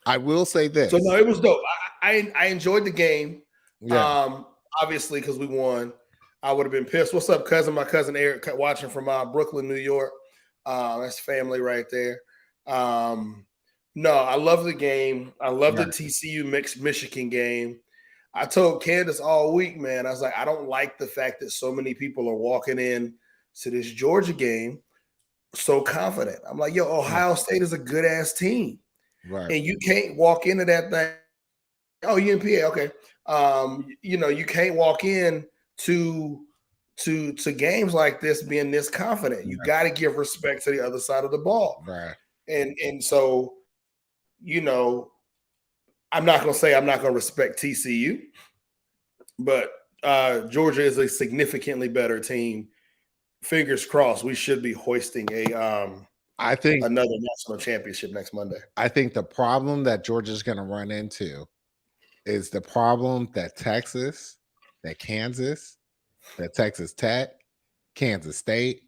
I will say this. So no, it was dope. I enjoyed the game. Yeah. Obviously, because we won. I would have been pissed. What's up, cousin? My cousin Eric watching from Brooklyn, New York. That's family right there. No, I love the game. I love the TCU Michigan game. I told Candace all week, man, I was like, I don't like the fact that so many people are walking in to this Georgia game so confident. I'm like, yo, Ohio State is a good ass team. Right. And you can't walk into that thing. Oh, UNPA, okay. You can't walk in to games like this being this confident. You got to give respect to the other side of the ball. Right. And so, I'm not going to say I'm not going to respect TCU, but Georgia is a significantly better team. Fingers crossed, we should be hoisting another national championship next Monday. I think the problem that Georgia's going to run into is the problem that Texas, that Kansas, that Texas Tech, Kansas State,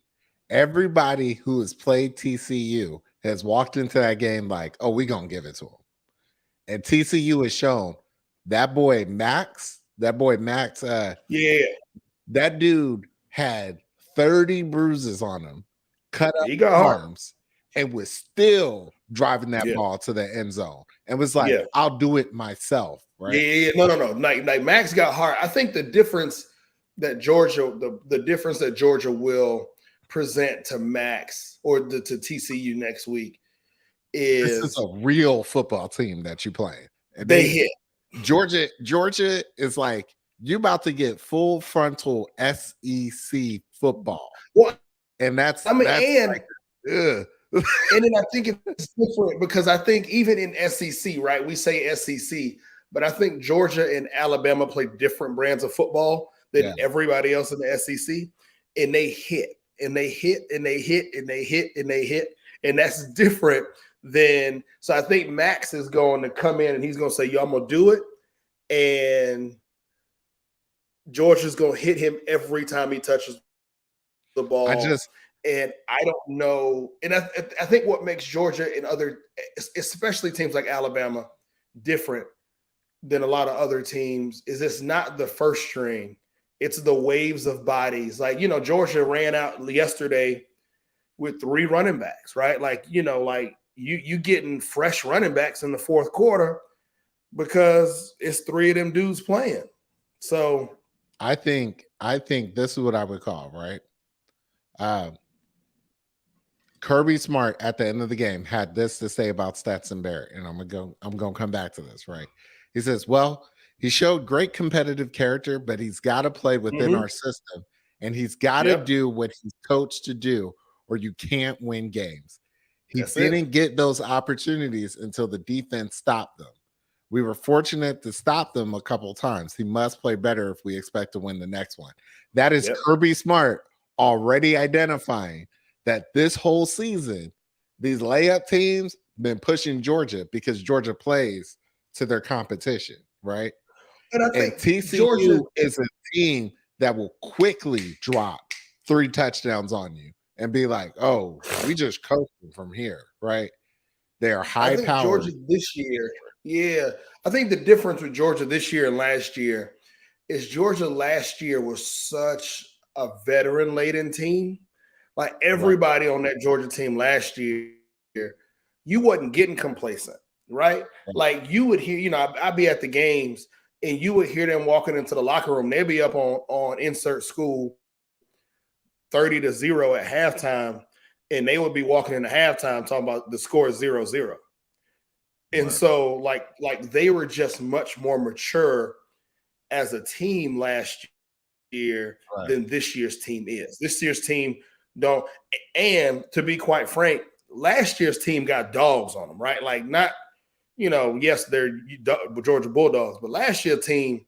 everybody who has played TCU has walked into that game like, oh, we're going to give it to them. And TCU has shown that boy Max, that dude had 30 bruises on him, cut up arms, and was still driving that ball to the end zone. And was like, I'll do it myself. Right? Yeah. No. Like Max got hard. I think the difference that Georgia will present to Max or to TCU next week is this is a real football team that you play. And they hit. Georgia is like, you about to get full frontal SEC football. Well, and and then I think it's different because I think even in SEC, right? We say SEC, but I think Georgia and Alabama play different brands of football than everybody else in the SEC, and they hit. and they hit and they hit and they hit and they hit. And that's different than, so I think Max is going to come in and he's going to say, yo, I'm going to do it. And Georgia's going to hit him every time he touches the ball. And I don't know. And I think what makes Georgia and other, especially teams like Alabama, different than a lot of other teams is it's not the first string. It's the waves of bodies. Like, Georgia ran out yesterday with 3 running backs, right? Like, you getting fresh running backs in the fourth quarter because it's 3 of them dudes playing. So I think this is what I would call, right? Kirby Smart at the end of the game had this to say about Stetson Barrett, and I'm gonna come back to this, right? He says, well, he showed great competitive character, but he's got to play within our system, and he's got to do what he's coached to do, or you can't win games. He didn't get those opportunities until the defense stopped them. We were fortunate to stop them a couple times. He must play better if we expect to win the next one. That is Kirby Smart already identifying that this whole season, these layup teams been pushing Georgia because Georgia plays to their competition, right? And I think TCU Georgia is a team that will quickly drop 3 touchdowns on you and be like, oh, we just coasting from here, right? They are high powered. Georgia this year, I think the difference with Georgia this year and last year is Georgia last year was such a veteran-laden team. Like everybody on that Georgia team last year, you wasn't getting complacent, right? Like you would hear, I'd be at the games and you would hear them walking into the locker room. They'd be up on insert school 30-0 at halftime, and they would be walking into halftime talking about the score is 0-0. And so like they were just much more mature as a team last year than this year's team is. This year's team don't, and to be quite frank, last year's team got dogs on them, right? Like not, yes, they're Georgia Bulldogs, but last year's team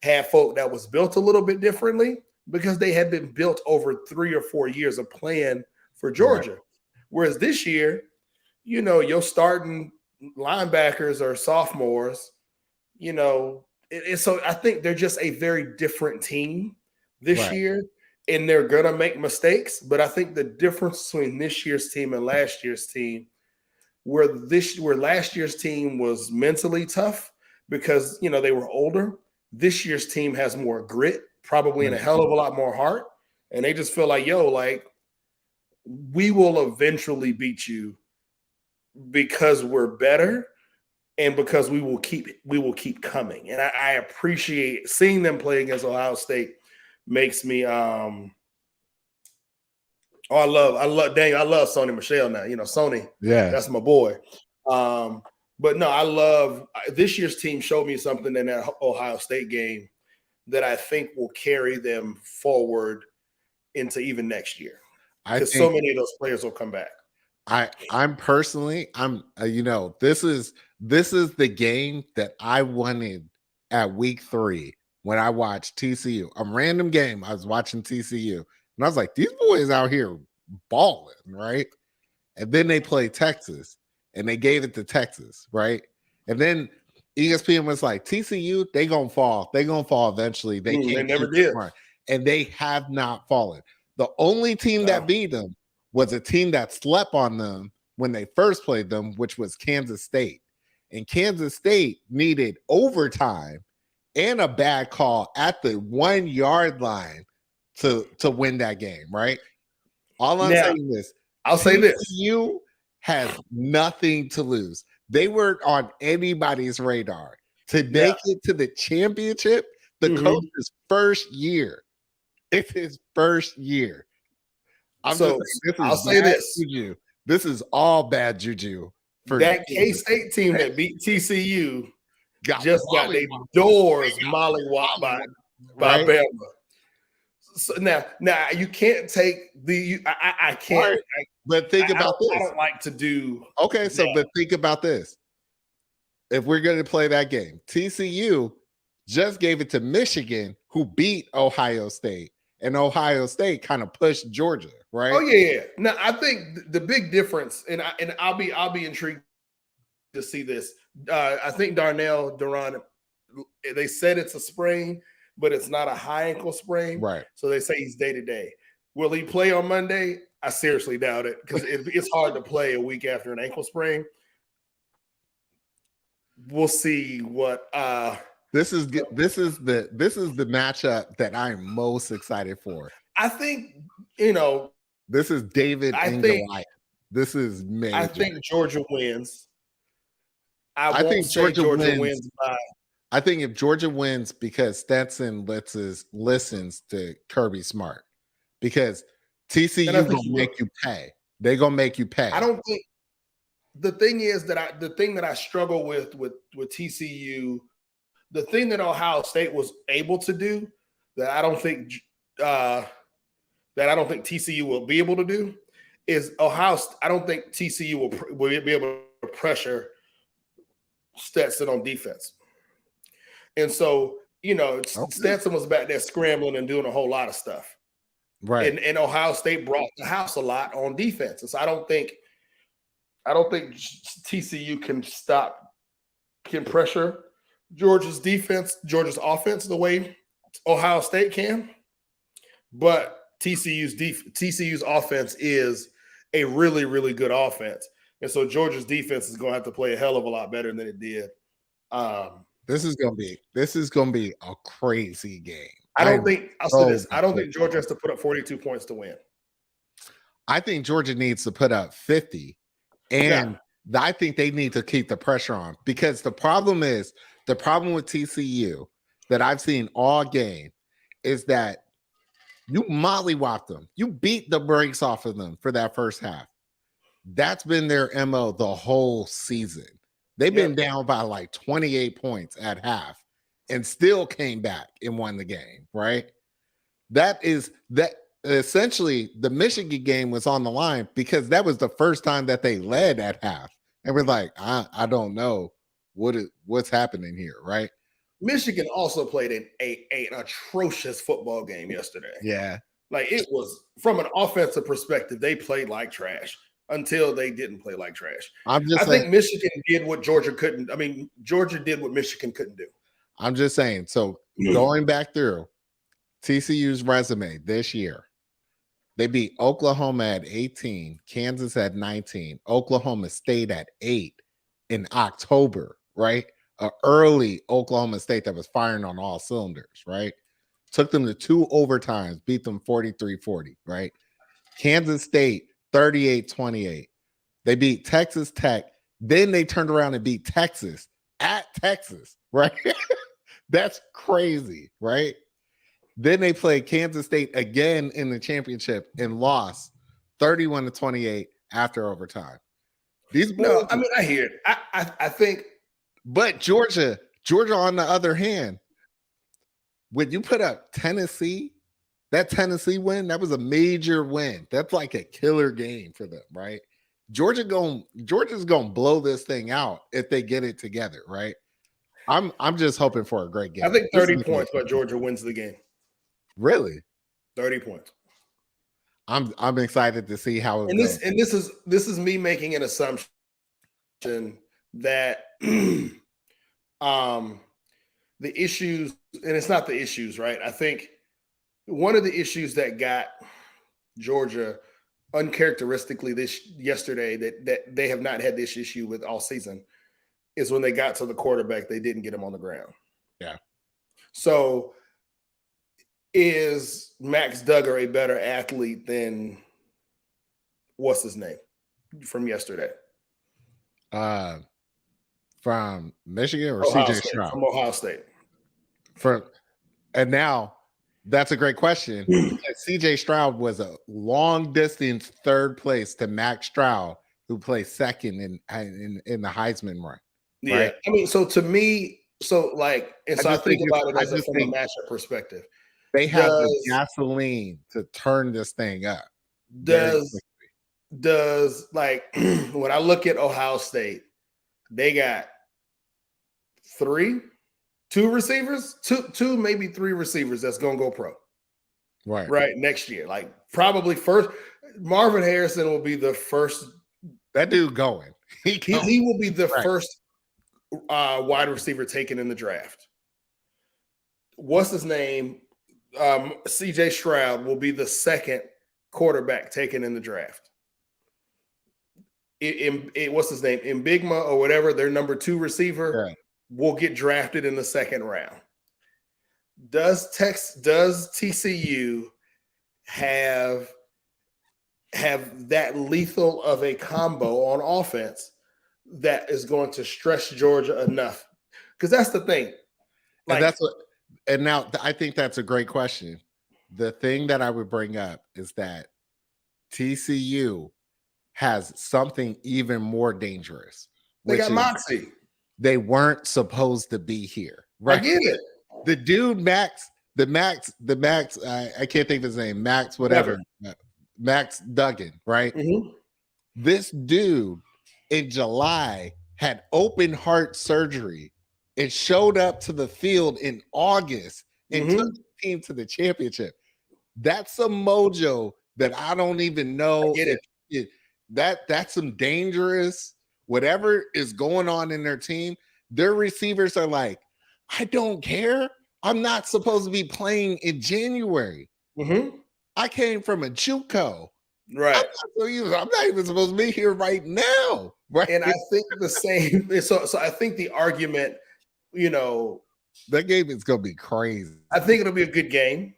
had folk that was built a little bit differently because they had been built over 3 or 4 years of playing for Georgia. Whereas this year, your starting linebackers are sophomores, so I think they're just a very different team this year. And they're going to make mistakes. But I think the difference between this year's team and last year's team, where last year's team was mentally tough because, they were older, this year's team has more grit, probably and a hell of a lot more heart. And they just feel like, we will eventually beat you because we're better and because we will keep coming. And I appreciate seeing them play against Ohio State. Makes me I love Daniel. I love Sony Michelle now. Sony, that's my boy. But no, I love this year's team showed me something in that Ohio State game that I think will carry them forward into even next year. Because so many of those players will come back. I'm personally, this is the game that I wanted at week 3. When I watched TCU, a random game, I was watching TCU, and I was like, these boys out here balling, right? And then they played Texas, and they gave it to Texas, right? And then ESPN was like, TCU, they gonna fall. They gonna fall eventually. They never did. And they have not fallen. The only team that beat them was a team that slept on them when they first played them, which was Kansas State. And Kansas State needed overtime and a bad call at the 1 yard line to win that game, right? All I'm saying is, I'll say this: you has nothing to lose. They weren't on anybody's radar to make it to the championship. The coach's first year, it's his first year. I'll say this: juju. This is all bad juju for that K-State team that beat TCU. Got their doors mollywopped by Bama. So now you can't take the I can't. But think about this. I don't like to do. Okay, so but think about this. If we're going to play that game, TCU just gave it to Michigan, who beat Ohio State, and Ohio State kind of pushed Georgia, Oh right? yeah. Now I think the big difference, and I'll be intrigued to see this. I think Darnell Duran, they said it's a sprain, but it's not a high ankle sprain. Right. So they say he's day to day. Will he play on Monday? I seriously doubt it because it's hard to play a week after an ankle sprain. We'll see what this is the matchup that I'm most excited for. I think, you know, This is David and Goliath. This is major. I think Georgia wins. I think won't say Georgia wins by. I think if Georgia wins because Stetson listens to Kirby Smart, because TCU gonna make you pay. They're gonna make you pay. I don't think the thing is that the thing that I struggle with TCU, the thing that Ohio State was able to do that I don't think TCU will be able to do is I don't think TCU will be able to pressure Stetson on defense. And so, you know, Stetson was back there scrambling and doing a whole lot of stuff. Right. And Ohio State brought the house a lot on defense. And so I don't think TCU can pressure Georgia's offense the way Ohio State can. But TCU's offense is a really, really good offense. And so Georgia's defense is going to have to play a hell of a lot better than it did. This is gonna be a crazy game. I don't think Georgia has to put up 42 points to win. I think Georgia needs to put up 50, and I think they need to keep the pressure on, because the problem with TCU that I've seen all game is that you mollywopped them. You beat the brakes off of them for that first half. That's been their MO the whole season. They've been down by like 28 points at half and still came back and won the game, right? That essentially the Michigan game was on the line because that was the first time that they led at half. And we're like, I don't know what's happening here, right? Michigan also played an atrocious football game yesterday. Yeah. Like, it was, from an offensive perspective, they played like trash until they didn't play like trash. I think Michigan did what Georgia couldn't. I mean, Georgia did what Michigan couldn't do. I'm just saying. So going back through TCU's resume this year, they beat Oklahoma at 18, Kansas at 19, Oklahoma State at 8 in October, right? An early Oklahoma State that was firing on all cylinders, right? Took them to 2 overtimes, beat them 43-40, right? Kansas State 38-28. They beat Texas Tech. Then they turned around and beat Texas at Texas, right? That's crazy, right? Then they played Kansas State again in the championship and lost 31-28 after overtime. These boys, no, I mean, I hear it. I think, but Georgia on the other hand, when you put up Tennessee, that Tennessee win, that was a major win. That's like a killer game for them, right? Georgia's gonna blow this thing out if they get it together, right? I'm just hoping for a great game. I think 30 points, but Georgia wins the game. Really? 30 points. I'm excited to see how it goes. This is me making an assumption that the issues, and it's not the issues, right? I think one of the issues that got Georgia uncharacteristically yesterday that they have not had this issue with all season is when they got to the quarterback, they didn't get him on the ground. Yeah. So is Max Duggar a better athlete than what's his name from yesterday? From Michigan or Ohio CJ State, Stroud? from Ohio State. And now that's a great question. CJ Stroud was a long distance third place to Max Stroud, who plays second in the Heisman run. Yeah. Right? I mean, so to me, I think about it from a matchup perspective. They have the gasoline to turn this thing up. Does like when I look at Ohio State, they got two receivers, two maybe 3 receivers that's gonna go pro. right next year. Like probably first, Marvin Harrison will be the first. That dude going. He will be the first wide receiver taken in the draft. What's his name? CJ Stroud will be the second quarterback taken in the draft. What's his name? Mbigma or whatever, their number 2 receiver will get drafted in the second round. Does TCU have that lethal of a combo on offense that is going to stress Georgia enough? Because that's the thing. Like, and now I think that's a great question. The thing that I would bring up is that TCU has something even more dangerous. They got moxie. They weren't supposed to be here. Right? I get it. The dude Max, I can't think of his name, Max whatever. Max Duggan, right? Mm-hmm. This dude in July had open heart surgery and showed up to the field in August and took the team to the championship. That's some mojo that I don't even know. That's some dangerous, whatever is going on in their team. Their receivers are like, I don't care. I'm not supposed to be playing in January. Mm-hmm. I came from a JUCO. Right. I'm not even supposed to be here right now. Right. And I think the same. So I think the argument, that game is going to be crazy. I think it'll be a good game.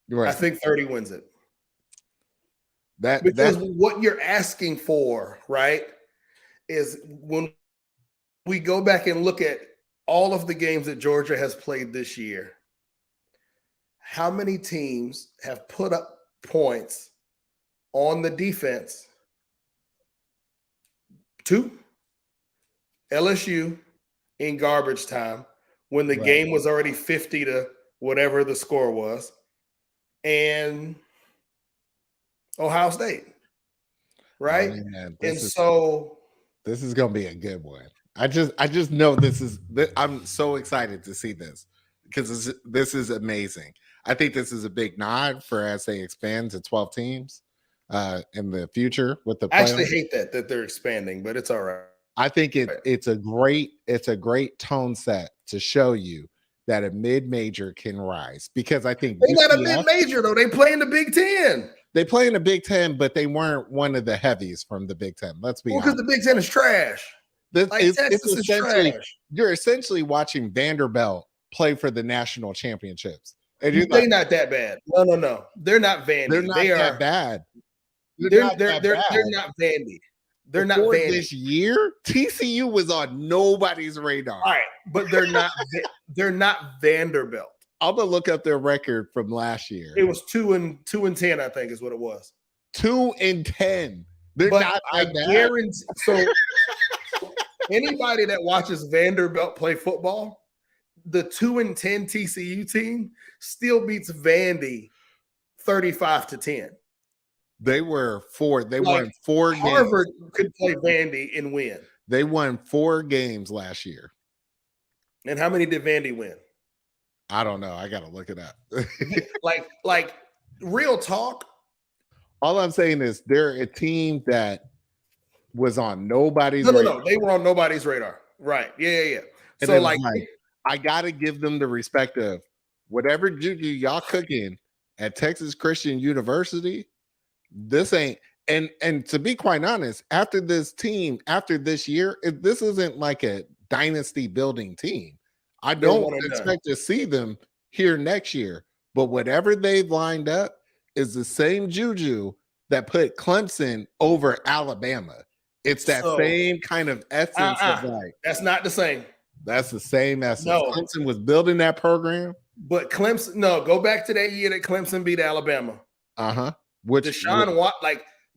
Right. I think 30 wins it. Because what you're asking for, right, is when we go back and look at all of the games that Georgia has played this year, how many teams have put up points on the defense? 2. LSU in garbage time when the game was already 50 to whatever the score was, and Ohio State, right? Man, this is going to be a good one. I just know I'm so excited to see this because this is amazing. I think this is a big nod for as they expand to 12 teams in the future with the playoffs. I actually hate that they're expanding, but it's all right. I think it's a great tone set to show you that a mid-major can rise, because I think they got a mid-major though. They play in the Big Ten. They play in the Big Ten, but they weren't one of the heavies from the Big Ten. Let's be honest. Because the Big Ten is trash. Texas is trash. You're essentially watching Vanderbilt play for the national championships. And they're not that bad. No. They're not Vandy. They're not that bad. They're not Vandy. They're not Vandy. This year, TCU was on nobody's radar. All right, but they're not. They're not Vanderbilt. I'm gonna look up their record from last year. It was 2-10, I think, is what it was. 2-10. They're not. I guarantee. So anybody that watches Vanderbilt play football, the 2-10 TCU team still beats Vandy 35-10. They won 4 games. Harvard could play Vandy and win. They won 4 games last year. And how many did Vandy win? I don't know. I got to look it up. like real talk. All I'm saying is they're a team that was on nobody's radar. No. They were on nobody's radar. Right. Yeah. And so I got to give them the respect of whatever juju y'all cooking at Texas Christian University. This ain't, and to be quite honest, after this year, this isn't like a dynasty building team. I don't expect to see them here next year, but whatever they've lined up is the same juju that put Clemson over Alabama. It's that same kind of essence of like. That's not the same. That's the same essence. No. Clemson was building that program. But Clemson, go back to that year that Clemson beat Alabama. Uh-huh. Deshaun Watt,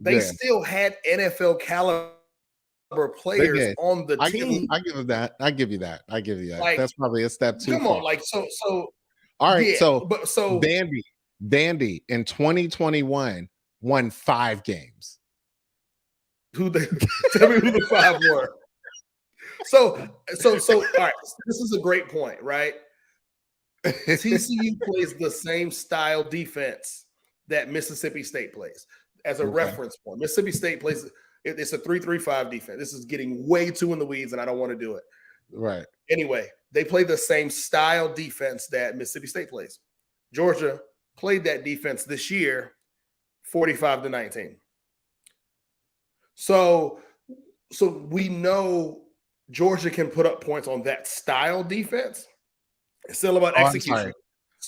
they still had NFL caliber players on the team. I give you that. That's probably a step too. Come on, so all right. Yeah, so Vandy in 2021 won 5 games. Tell me who the 5 were. So all right, this is a great point, right? TCU plays the same style defense that Mississippi State plays. As a reference point, Mississippi State plays it's a 3-3-5 defense. This is getting way too in the weeds, and I don't want to do it. Right. Anyway, they play the same style defense that Mississippi State plays. Georgia played that defense this year, 45-19. So we know Georgia can put up points on that style defense. It's still about execution.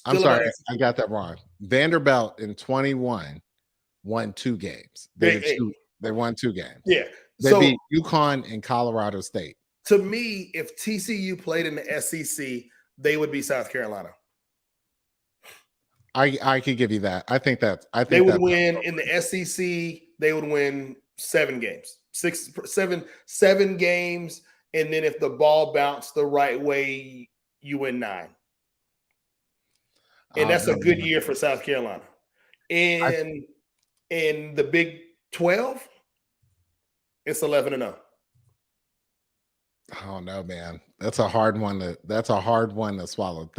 I'm sorry. I got that wrong. Vanderbilt in 21 won 2 games. They won 2 games. Yeah. They beat UConn and Colorado State. To me, if TCU played in the SEC, they would be South Carolina. I could give you that. I think they would win in the SEC. They would win 7 games, 7 games, and then if the ball bounced the right way, you win 9. And that's a good year for South Carolina. And in the Big 12, it's 11-0. I don't know, man. That's a hard one to swallow.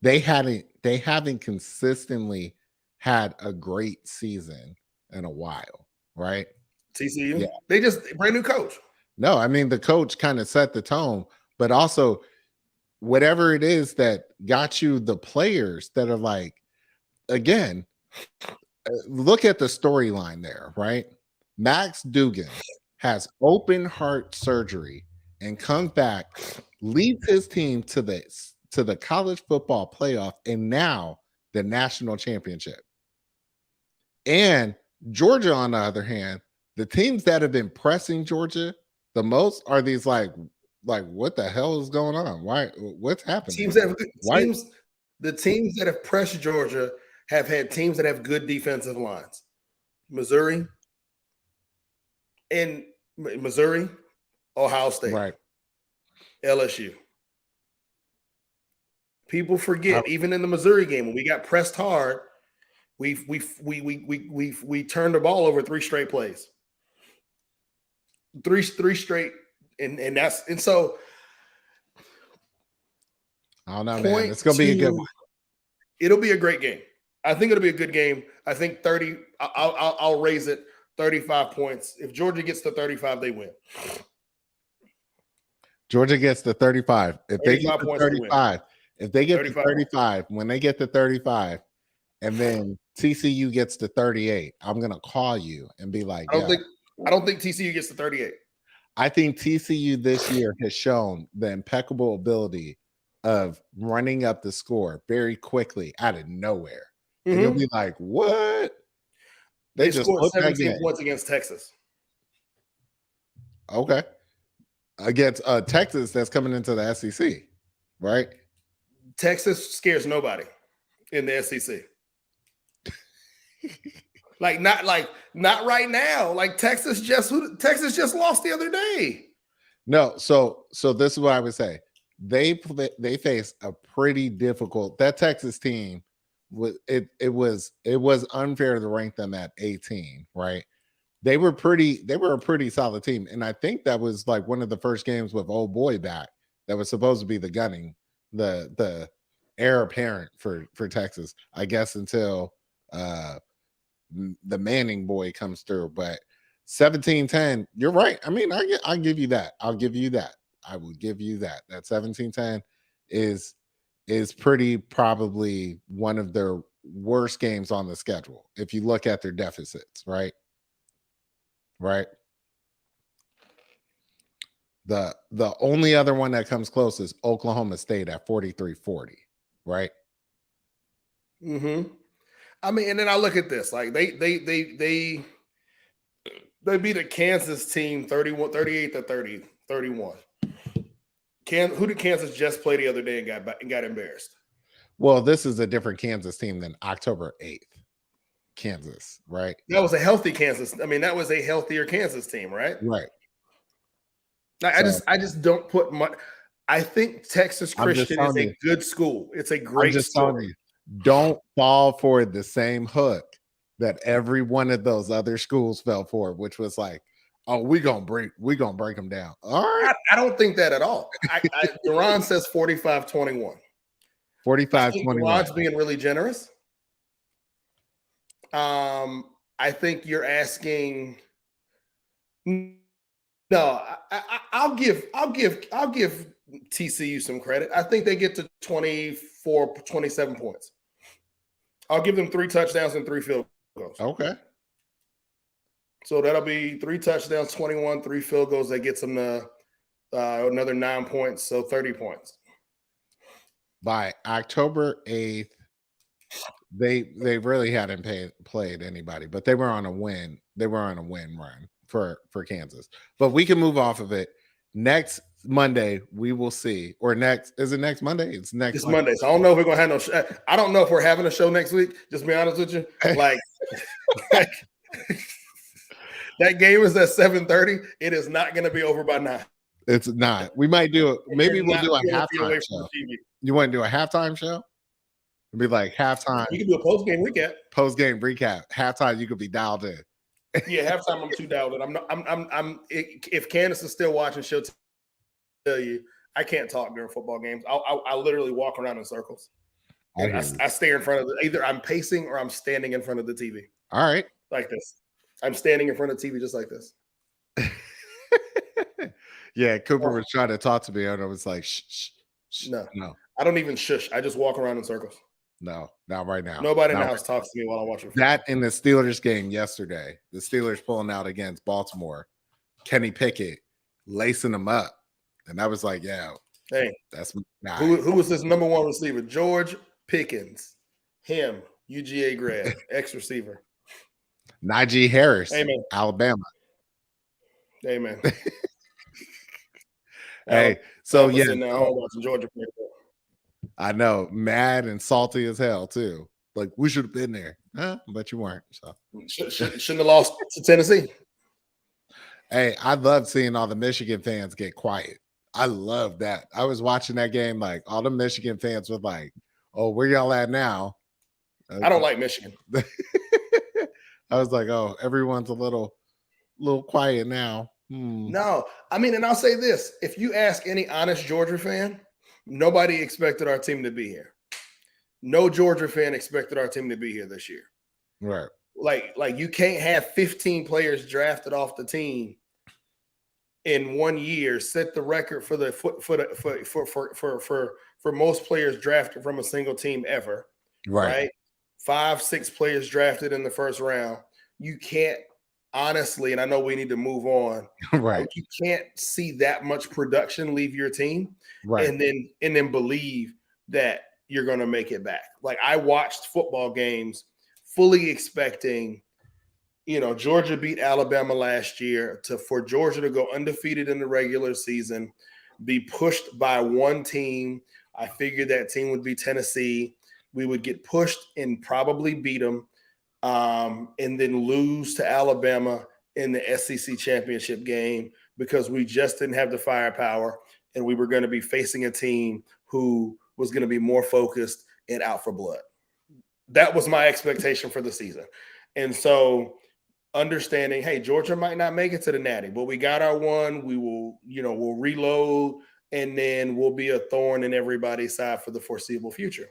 They haven't consistently had a great season in a while, right? TCU, yeah. They just brand new coach. No, I mean the coach kind of set the tone, but also whatever it is that got you the players that are like, again, look at the storyline there, right? Max Duggan has open heart surgery and comes back, leads his team to the college football playoff and now the national championship. And Georgia, on the other hand, the teams that have been pressing Georgia the most are these like what the hell is going on? Why? What's happening? The teams that have pressed Georgia have had teams that have good defensive lines. Missouri, Ohio State, right? LSU. People forget, even in the Missouri game when we got pressed hard, we turned the ball over 3 straight plays. 3 straight, and so I don't know, man. It's gonna be a good one. It'll be a great game. I think it'll be a good game. I think 30. I'll raise it 35 points. If Georgia gets to 35, they win. Georgia gets to 35. If they get to 35, to 35, when they get to 35, and then TCU gets to 38, I'm gonna call you and be like, I don't think TCU gets to 38. I think TCU this year has shown the impeccable ability of running up the score very quickly out of nowhere. Mm-hmm. And you'll be like, what? They just scored 17 points against Texas. Okay. Against Texas that's coming into the SEC, right? Texas scares nobody in the SEC. Not right now. Like Texas just lost the other day. No, so this is what I would say. They face a pretty difficult. That Texas team was unfair to rank them at 18, right? They were a pretty solid team, and I think that was like one of the first games with old boy back that was supposed to be the gunning, the heir apparent for Texas, I guess, until the Manning boy comes through. But 17-10, you're right. I mean, I'll give you that. I will give you that. That 17-10 is pretty probably one of their worst games on the schedule if you look at their deficits, right? Right. The only other one that comes close is Oklahoma State at 43-40, right? Mm-hmm. I mean, and then I look at this, like they beat a Kansas team 38-30, 31. Who did Kansas just play the other day and got embarrassed? Well, this is a different Kansas team than October 8th. Kansas, right? That was a healthy Kansas. I mean, that was a healthier Kansas team, right? Right. I just don't put much. I think Texas Christian is a good school. It's a great school. Don't fall for the same hook that every one of those other schools fell for, which was like, oh, we're gonna break them down. All right. I don't think that at all. Duran says 45-21. 45 think 21. Ron's being really generous. I think you're asking. No, I'll give TCU some credit. I think they get to 24, 27 points. I'll give them 3 touchdowns and 3 field goals. Okay. So that'll be 3 touchdowns, 21, 3 field goals. That gets them to another 9 points, so 30 points. By October 8th, they really hadn't played anybody, but they were on a win. They were on a win run for Kansas. But we can move off of it. Next Monday, we will see. Or is it next Monday? It's Monday. So I don't know if we're gonna have no. I don't know if we're having a show next week. Just to be honest with you, like that game is at 7:30. It is not going to be over by 9. It's not. We might do it. Maybe we'll do a halftime show. You want to do a halftime show? It'd be like halftime. You can do a post-game recap. Post-game recap. Halftime, you could be dialed in. Yeah, halftime. I'm too dialed in. If Candace is still watching, she'll tell you I can't talk during football games. I literally walk around in circles. I stare in front of either I'm pacing or I'm standing in front of the TV. All right, like this. I'm standing in front of the TV just like this. Yeah, Cooper was trying to talk to me, and I was like, shh. No. I don't even shush. I just walk around in circles. No, not right now. Nobody in the house talks to me while I'm watching football. That in the Steelers game yesterday, the Steelers pulling out against Baltimore, Kenny Pickett lacing them up. And I was like, yeah, hey, that's who was this number 1 receiver? George Pickens, him, UGA grad, ex receiver. Najee Harris, Amen. Alabama. Amen. Hey, so yeah, Georgia. I know, mad and salty as hell too. Like we should have been there, but you weren't. So shouldn't have lost to Tennessee. Hey, I love seeing all the Michigan fans get quiet. I love that. I was watching that game, like all the Michigan fans were like, "Oh, where y'all at now?" I don't like Michigan. I was like, "Oh, everyone's a little quiet now." No, I mean, and I'll say this: if you ask any honest Georgia fan, nobody expected our team to be here. No Georgia fan expected our team to be here this year. Right. Like you can't have 15 players drafted off the team in 1 year, set the record for the for most players drafted from a single team ever. Right? 5, 6 players drafted in the first round. You can't honestly, and I know we need to move on. Right. You can't see that much production leave your team, right, and then believe that you're going to make it back. Like I watched football games fully expecting, Georgia beat Alabama last year for Georgia to go undefeated in the regular season, be pushed by one team. I figured that team would be Tennessee. We would get pushed and probably beat them. And then lose to Alabama in the SEC championship game because we just didn't have the firepower and we were going to be facing a team who was going to be more focused and out for blood. That was my expectation for the season. And so understanding, hey, Georgia might not make it to the Natty, but we got our one. We will, we'll reload and then we'll be a thorn in everybody's side for the foreseeable future.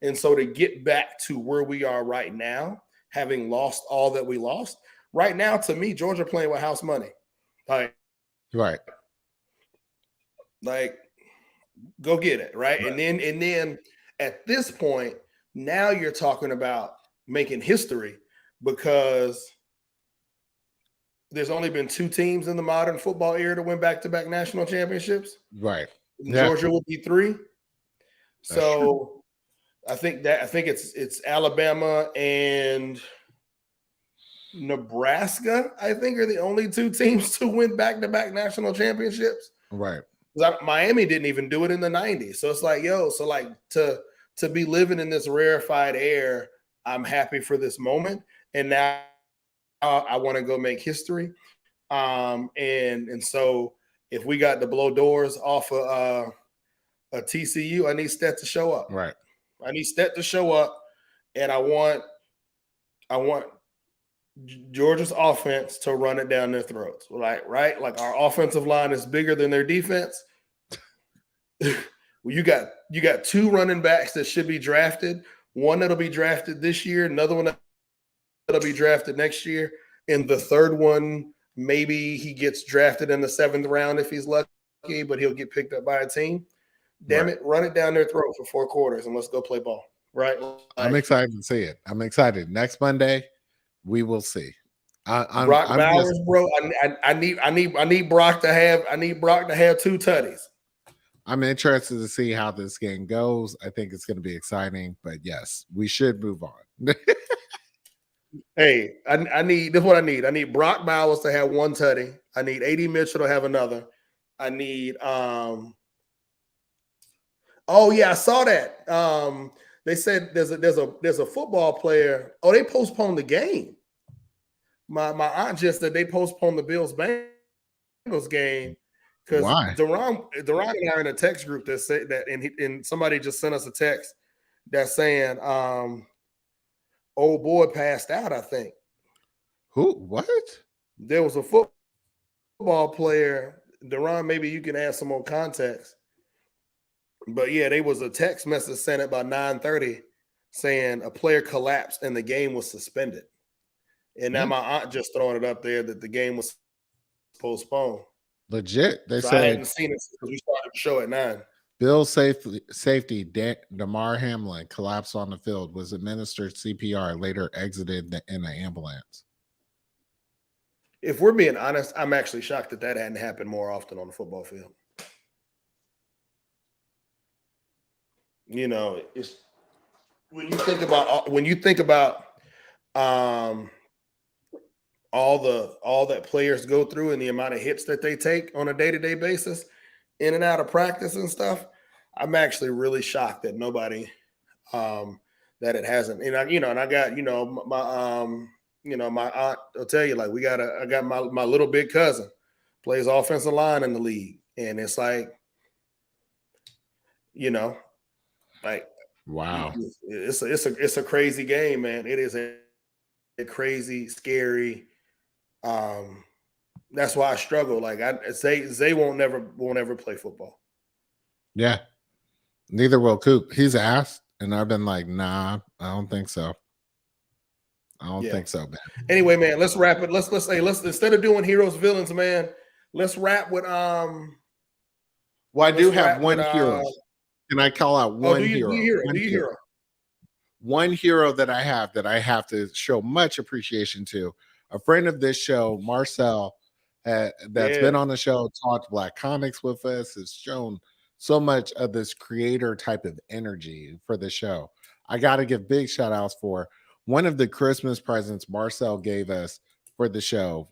And so to get back to where we are right now, having lost all that we lost, right now, to me, Georgia playing with house money. Like, go get it, right? And then at this point, now you're talking about making history because there's only been 2 teams in the modern football era to win back-to-back national championships. Right. Georgia would be 3. So I think it's Alabama and Nebraska, I think, are the only 2 teams to win back-to-back national championships. Right. Miami didn't even do it in the 90s. So it's like, to be living in this rarefied air, I'm happy for this moment. And now I want to go make history. And so if we got to blow doors off of a TCU, I need Stet to show up. Right. I need Stet to show up, and I want Georgia's offense to run it down their throats. Like our offensive line is bigger than their defense. Well, you got two running backs that should be drafted. One that'll be drafted this year, another one that'll be drafted next year, and the third one maybe he gets drafted in the 7th round if he's lucky, but he'll get picked up by a team. Damn Right. it, run it down their throat for 4 quarters and let's go play ball. Right? I'm Like excited to see it. I'm excited. Next Monday, we will see. Brock I'm just Bowers, bro. I need Brock to have 2 tutties. I'm interested to see how this game goes. I think it's going to be exciting, but yes, we should move on. Hey, I need this is what I need. I need Brock Bowers to have 1 tutty. I need AD Mitchell to have another. I need oh yeah, I saw that. They said there's a football player. Oh, they postponed the game. My aunt just said they postponed the Bills Bengals game because Why? Duran and I are in a text group that said that, and somebody just sent us a text that's saying old boy passed out. I think Who? What? there was a football player. Duran, maybe you can add some more context. But yeah, there was a text message sent at about 9:30 saying a player collapsed and the game was suspended. And now Hmm. my aunt just throwing it up there that the game was postponed. Legit. They So I said hadn't seen it because we started the show at 9. Bill safety Damar Hamlin collapsed on the field, was administered CPR, later exited in an ambulance. If we're being honest, I'm actually shocked that hadn't happened more often on the football field. You know, it's when you think about all that players go through and the amount of hits that they take on a day-to-day basis in and out of practice and stuff, I'm actually really shocked that nobody that it hasn't. And I got, my aunt will tell you, like, I got my little big cousin plays offensive line in the league. And it's like, like Wow. it's a crazy game, man. It is a crazy, scary. That's why I struggle. Like Zay won't ever play football. Yeah. Neither will Coop. He's asked, and I've been like, nah, I don't think so. I don't think so, man. Anyway, man, let's wrap it. Let's instead of doing heroes, villains, man, let's wrap with Well, I do have one hero. Can I call out one hero? One hero that I have to show much appreciation to. A friend of this show, Marcel, that's been on the show, talked Black comics with us, has shown so much of this creator type of energy for the show. I got to give big shout outs for one of the Christmas presents Marcel gave us for the show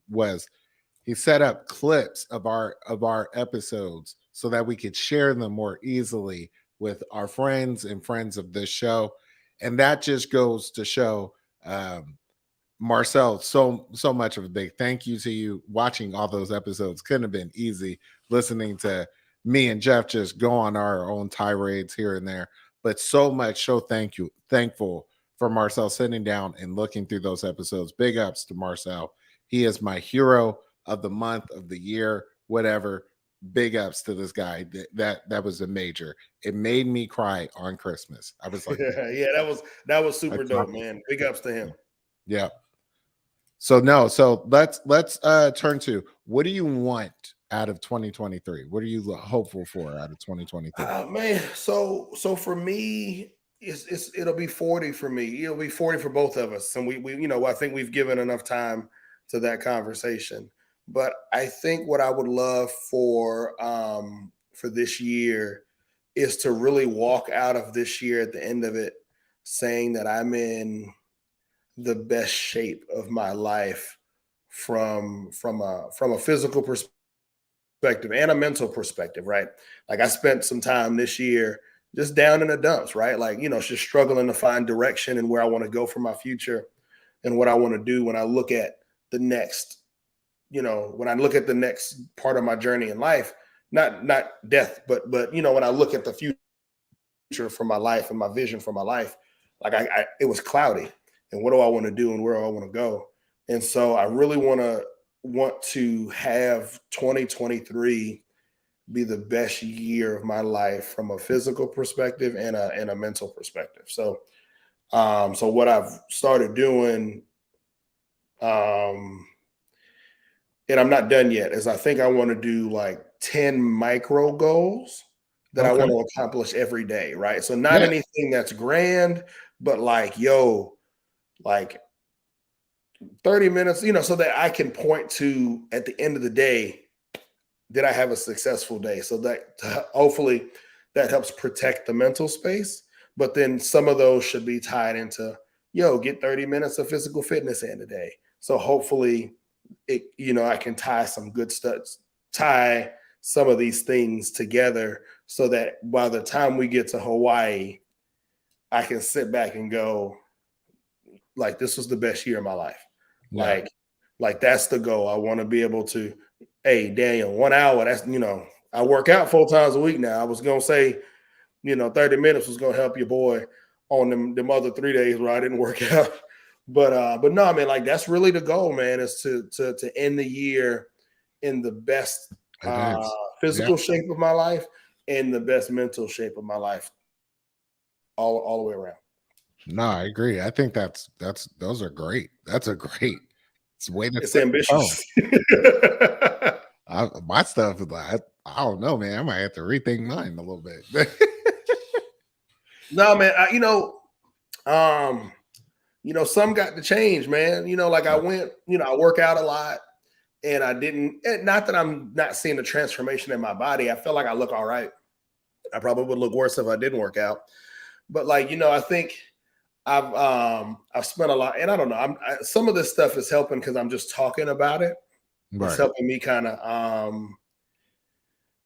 was he set up clips of our episodes so that we could share them more easily with our friends and friends of this show. And that just goes to show Marcel so much of a big thank you to you. Watching all those episodes couldn't have been easy, listening to me and Jeff just go on our own tirades here and there, but so thankful for Marcel sitting down and looking through those episodes. Big ups to Marcel. He is my hero of the month, of the year, whatever. Big ups to this guy. That was a major. It made me cry on Christmas. I was like, yeah, that was super dope, man. Big ups to him. Yeah. So let's turn to, what do you want out of 2023? What are you hopeful for out of 2023? Man, so for me, it'll be 40 for me. It'll be 40 for both of us, and we I think we've given enough time to that conversation. But I think what I would love for this year is to really walk out of this year at the end of it saying that I'm in the best shape of my life from a physical perspective and a mental perspective, right? Like I spent some time this year just down in the dumps, right? Like, just struggling to find direction and where I want to go for my future and what I want to do when I look at the next, when I look at the next part of my journey in life, not death, but when I look at the future for my life and my vision for my life, like it was cloudy. And what do I want to do and where do I want to go? And so I really want to have 2023 be the best year of my life from a physical perspective and a mental perspective. So so what I've started doing, um, and I'm not done yet, is I think I want to do like 10 micro goals that I Okay. want to accomplish every day, right? So not Yeah. anything that's grand, but like, yo, like 30 minutes, so that I can point to at the end of the day, did I have a successful day? So that hopefully that helps protect the mental space. But then some of those should be tied into, get 30 minutes of physical fitness in a day. So hopefully I can tie some good stuff, tie some of these things together so that by the time we get to Hawaii, I can sit back and go, like, this was the best year of my life. Yeah. Like that's the goal. I want to be able to, hey, Daniel, 1 hour, that's, I work out 4 times a week now. I was going to say, 30 minutes was going to help your boy on them other 3 days where I didn't work out. But no, man, like that's really the goal, man, is to end the year in the best It is. Yeah. physical shape of my life and the best mental shape of my life all the way around. No, I agree. I think that's those are great. That's a great it's a way to It's set the tone. ambitious. My stuff is like I don't know, man. I might have to rethink mine a little bit. No, man, um, some got to change, man. Like I went, I work out a lot and I didn't, not that I'm not seeing a transformation in my body. I feel like I look all right. I probably would look worse if I didn't work out. But like, I think I've spent a lot, and I don't know, some of this stuff is helping because I'm just talking about it. It's Right. helping me kind of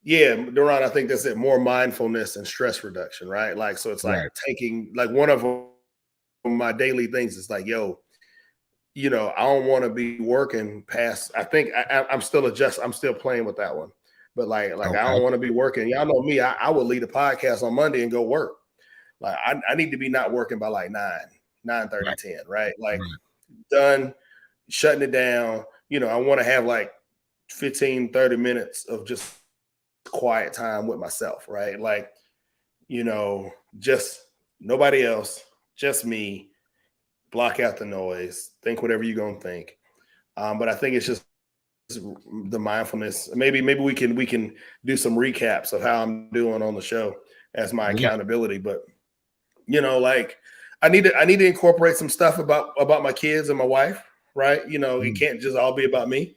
yeah, Duran, I think that's it, more mindfulness and stress reduction, right? Like, so it's like Right. taking, like, one of my daily things is like, yo, I don't want to be working past. I think I'm still I'm still playing with that one. But like I Okay. don't want to be working. Y'all know me. I would lead a podcast on Monday and go work. Like I need to be not working by like 9:30, Right. 10, right? Like Right. done, shutting it down. I want to have like 15, 30 minutes of just quiet time with myself, right? Like, just nobody else, just me. Block out the noise, think whatever you're gonna think. But I think it's just the mindfulness. Maybe we can do some recaps of how I'm doing on the show as my Yeah. accountability. But like I need to incorporate some stuff about my kids and my wife, right? It Mm. can't just all be about me.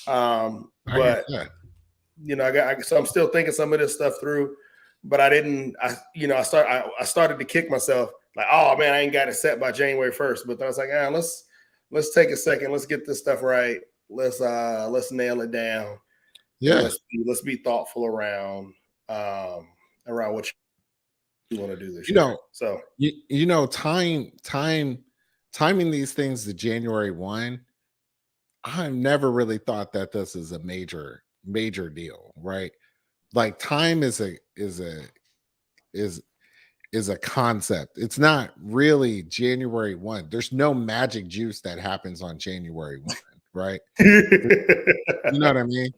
I get But that. so I'm still thinking some of this stuff through. But I didn't. I started to kick myself like, oh man, I ain't got it set by January 1st. But then I was like, let's take a second. Let's get this stuff right. Let's nail it down, and Yeah. let's be thoughtful around what you want to do this You year. know, So timing these things to January 1, I've never really thought that this is a major deal, right? Like time is is a concept. It's not really January 1. There's no magic juice that happens on January 1, right? You know what I mean?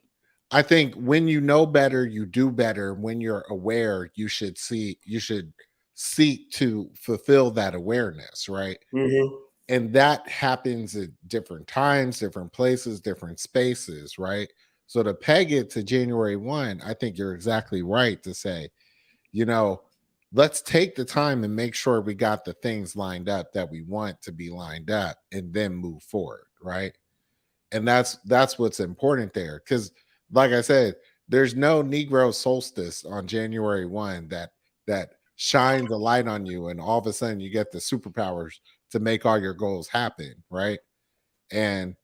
I think when you know better, you do better. When you're aware, you should seek to fulfill that awareness, right? Mhm. And that happens at different times, different places, different spaces, right? So to peg it to January 1, I think you're exactly right to say, you know, let's take the time and make sure we got the things lined up that we want to be lined up and then move forward, right? And that's what's important there, because like I said, there's no Negro solstice on January 1 that shines a light on you and all of a sudden you get the superpowers to make all your goals happen, right? And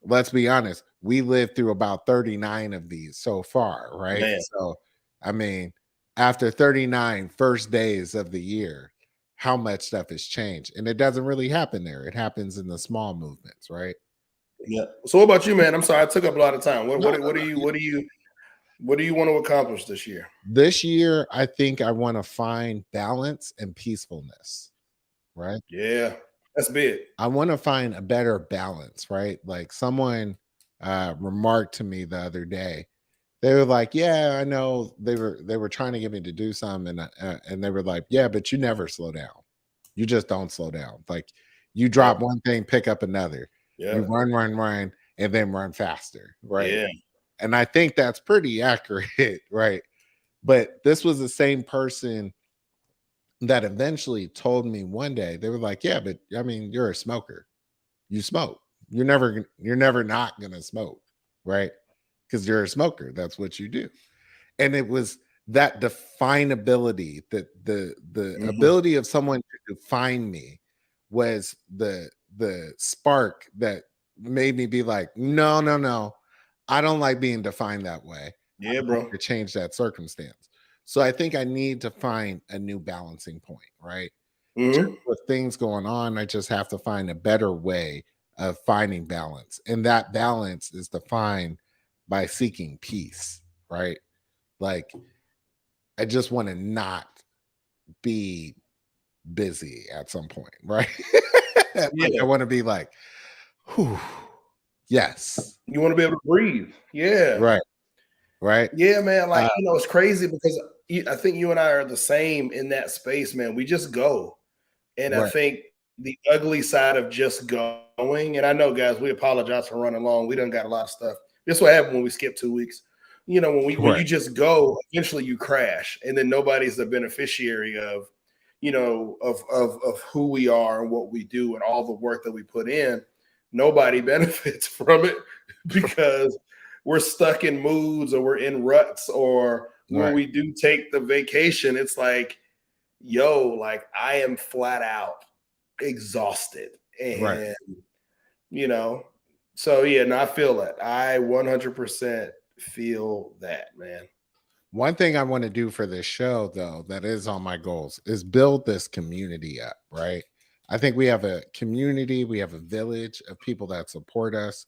let's be honest, we lived through about 39 of these so far, right? Man, So, I mean, after 39 first days of the year, how much stuff has changed? And it doesn't really happen there. It happens in the small movements, right? yeah. So what about you, man? I'm sorry I took up a lot of time. What No, what what no, do you no. want to accomplish this year? This year, I think I want to find balance and peacefulness, right? Yeah, that's big. I want to find a better balance, right? Like someone remarked to me the other day they were like, yeah, I know they were trying to get me to do something, and they were like, yeah, but you never slow down. You just don't slow down. Like you drop one thing, pick up another. You Yeah. run, and then run faster, right? Yeah. And I think that's pretty accurate, right? But this was the same person that eventually told me one day, they were like, yeah, but I mean, you're a smoker. You smoke. You're never not gonna smoke, right? Because you're a smoker. That's what you do. And it was that definability, that the Mhm. ability of someone to define me was the spark that made me be like, no, no, no, I don't like being defined that way. Yeah, I'm going bro. to change that circumstance. So I think I need to find a new balancing point, right? Just Mhm. with things going on, I just have to find a better way of finding balance. And that balance is defined by seeking peace, right? Like, I just want to not be busy at some point, right? Like, I Yeah. want to be like, whew, yes, You want to be able to breathe. Yeah. right, right. Yeah, man. Like, Uh, it's crazy because I think you and I are the same in that space, man. We just go. And I right, think the ugly side of just going, and I know, guys, we apologize for running long. We done got a lot of stuff. This what happened when we skip 2 weeks. When right, you just go, eventually you crash, and then nobody's the beneficiary of, of who we are and what we do and all the work that we put in. Nobody benefits from it because we're stuck in moods or we're in ruts, or when right, we do take the vacation, it's like, yo, like I am flat out exhausted. right. And, you know, so yeah, no, I feel that. I 100% feel that, man. One thing I want to do for this show, though, that is on my goals is build this community up, right? I think we have a community, we have a village of people that support us.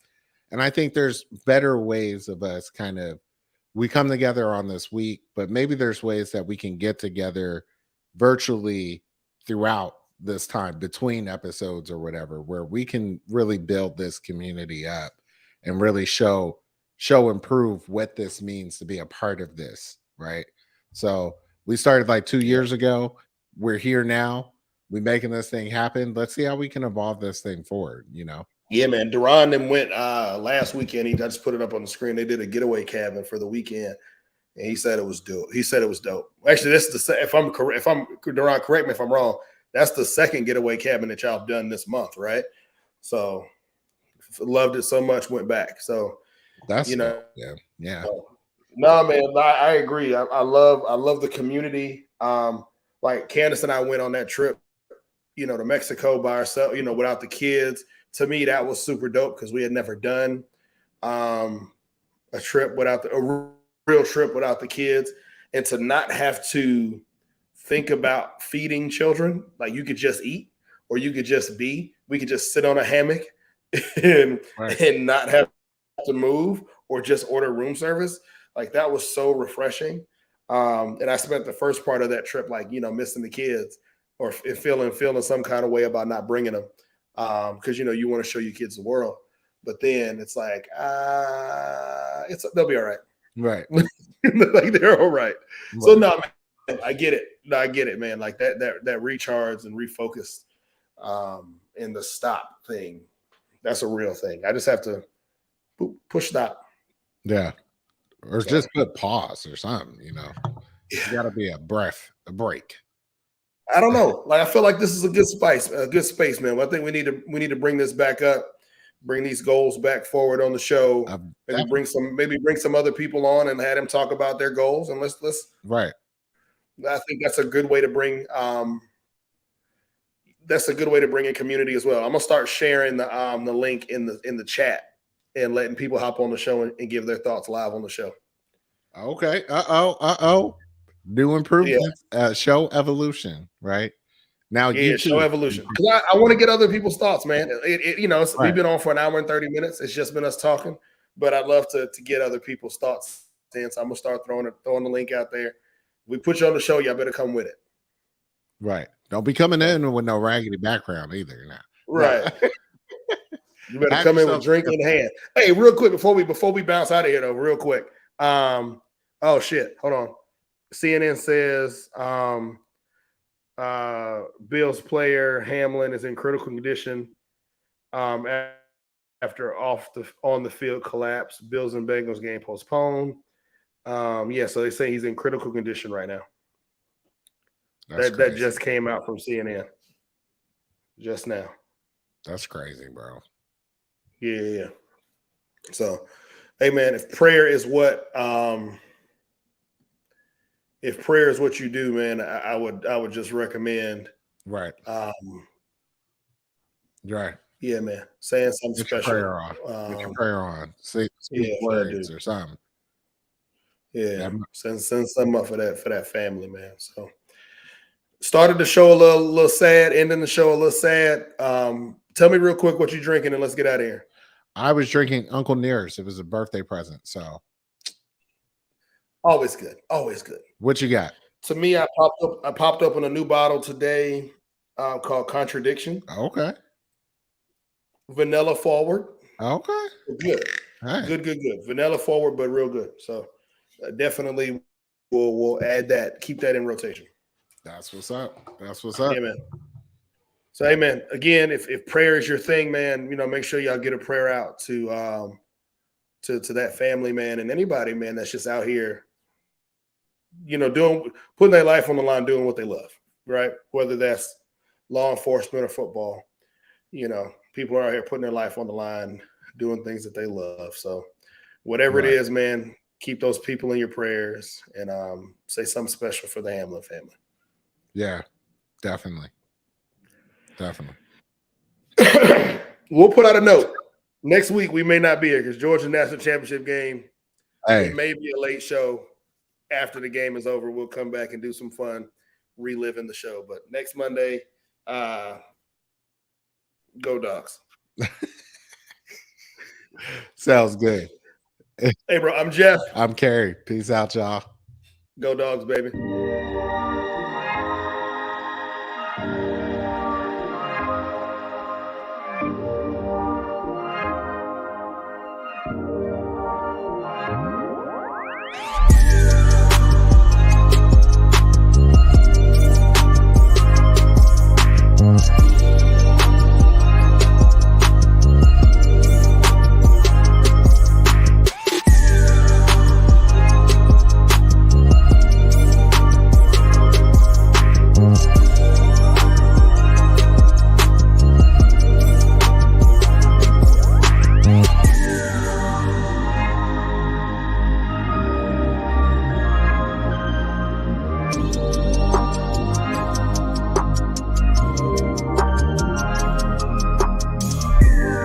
And I think there's better ways of us kind of, we come together on this week, but maybe there's ways that we can get together virtually throughout this time between episodes or whatever, where we can really build this community up and really show improve what this means to be a part of this, right? So we started like 2 years Yeah. ago. We're here now. We making this thing happen. Let's see how we can evolve this thing forward, you know? Yeah, man. Duran then went last weekend. I just put it up on the screen. They did a getaway cabin for the weekend. And he said it was dope. He said it was dope. Actually, this is if I'm correct, Duran, correct me if I'm wrong. That's the second getaway cabin that y'all have done this month, right? So loved it so much, went back. So, That's you dope. know, Yeah. Yeah. no, man, I agree. I love the community. Like Candace and I went on that trip, to Mexico by ourselves, without the kids. To me, that was super dope because we had never done um a real trip without the kids, and to not have to think about feeding children. Like you could just eat, or you could just be. We could just sit on a hammock and Right. and not have to move or just order room service. Like that was so refreshing. And I spent the first part of that trip like missing the kids or feeling some kind of way about not bringing them because you want to show your kids the world. But then it's like they'll be all right. Right. Like they're all right. So Right. no, man, I get it. No, I get it, man. Like that recharge and refocus and the stop thing. That's a real thing. I just have to push stop. Yeah. Or So just put pause or something, you know. It's yeah. gotta be a break. I don't know. Like I feel like this is a good space, man. But I think we need to bring this back up, bring these goals back forward on the show. Maybe Definitely. bring some other people on and have them talk about their goals. And let's. Right. I think that's a good way to bring. That's a good way to bring in community as well. I'm gonna start sharing the link in the chat and letting people hop on the show and give their thoughts live on the show. Okay. Uh-oh. New Yeah, improvements. Show evolution, right? Now yeah. Show YouTube. evolution because I want to get other people's thoughts, man. We've Right. been on for an hour and 30 minutes. It's just been us talking, but I'd love to get other people's thoughts in. So I'm gonna start throwing the link out there. We put you on the show. Y'all better come with it. Right. Don't be coming So, in with no raggedy background either. Now. right. You better Have come in with yourself drink a in hand. Hey, real quick before we bounce out of here though, real quick. Oh shit, hold on. CNN says Bills player Hamlin is in critical condition after on the field collapse. Bills and Bengals game postponed. Yeah, so they say he's in critical condition right now. That just came out from CNN just now. That's crazy, bro. Yeah. So, hey man, if prayer is what you do, man, I would just recommend. Right. Right. Yeah, man. Saying something Get special. Your prayer on. Get your prayer on. Say words or something. Yeah. Send something up for that family, man. So started the show a little sad, ending the show a little sad. Tell me real quick what you're drinking and let's get out of here. I was drinking Uncle Nearest. It was a birthday present. So always good. Always good. What you got? To me, I popped up on a new bottle today called Contradiction. Okay. Vanilla forward. Okay. Good. Right. Good. Vanilla forward, but real good. So definitely we'll add that. Keep that in rotation. That's what's up. Yeah, man. So, hey, man, again, if prayer is your thing, man, make sure y'all get a prayer out to that family, man, and anybody, man, that's just out here, putting their life on the line, doing what they love, right? Whether that's law enforcement or football, people are out here putting their life on the line, doing things that they love. So whatever it is, man, keep those people in your prayers and say something special for the Hamlin family. Yeah, definitely. We'll put out a note. Next week, we may not be here because Georgia National Championship game, it may be a late show. After the game is over, we'll come back and do some fun reliving the show. But next Monday, go Dogs. Sounds good. Hey, bro, I'm Jeff. I'm Kerry. Peace out, y'all. Go Dogs, baby.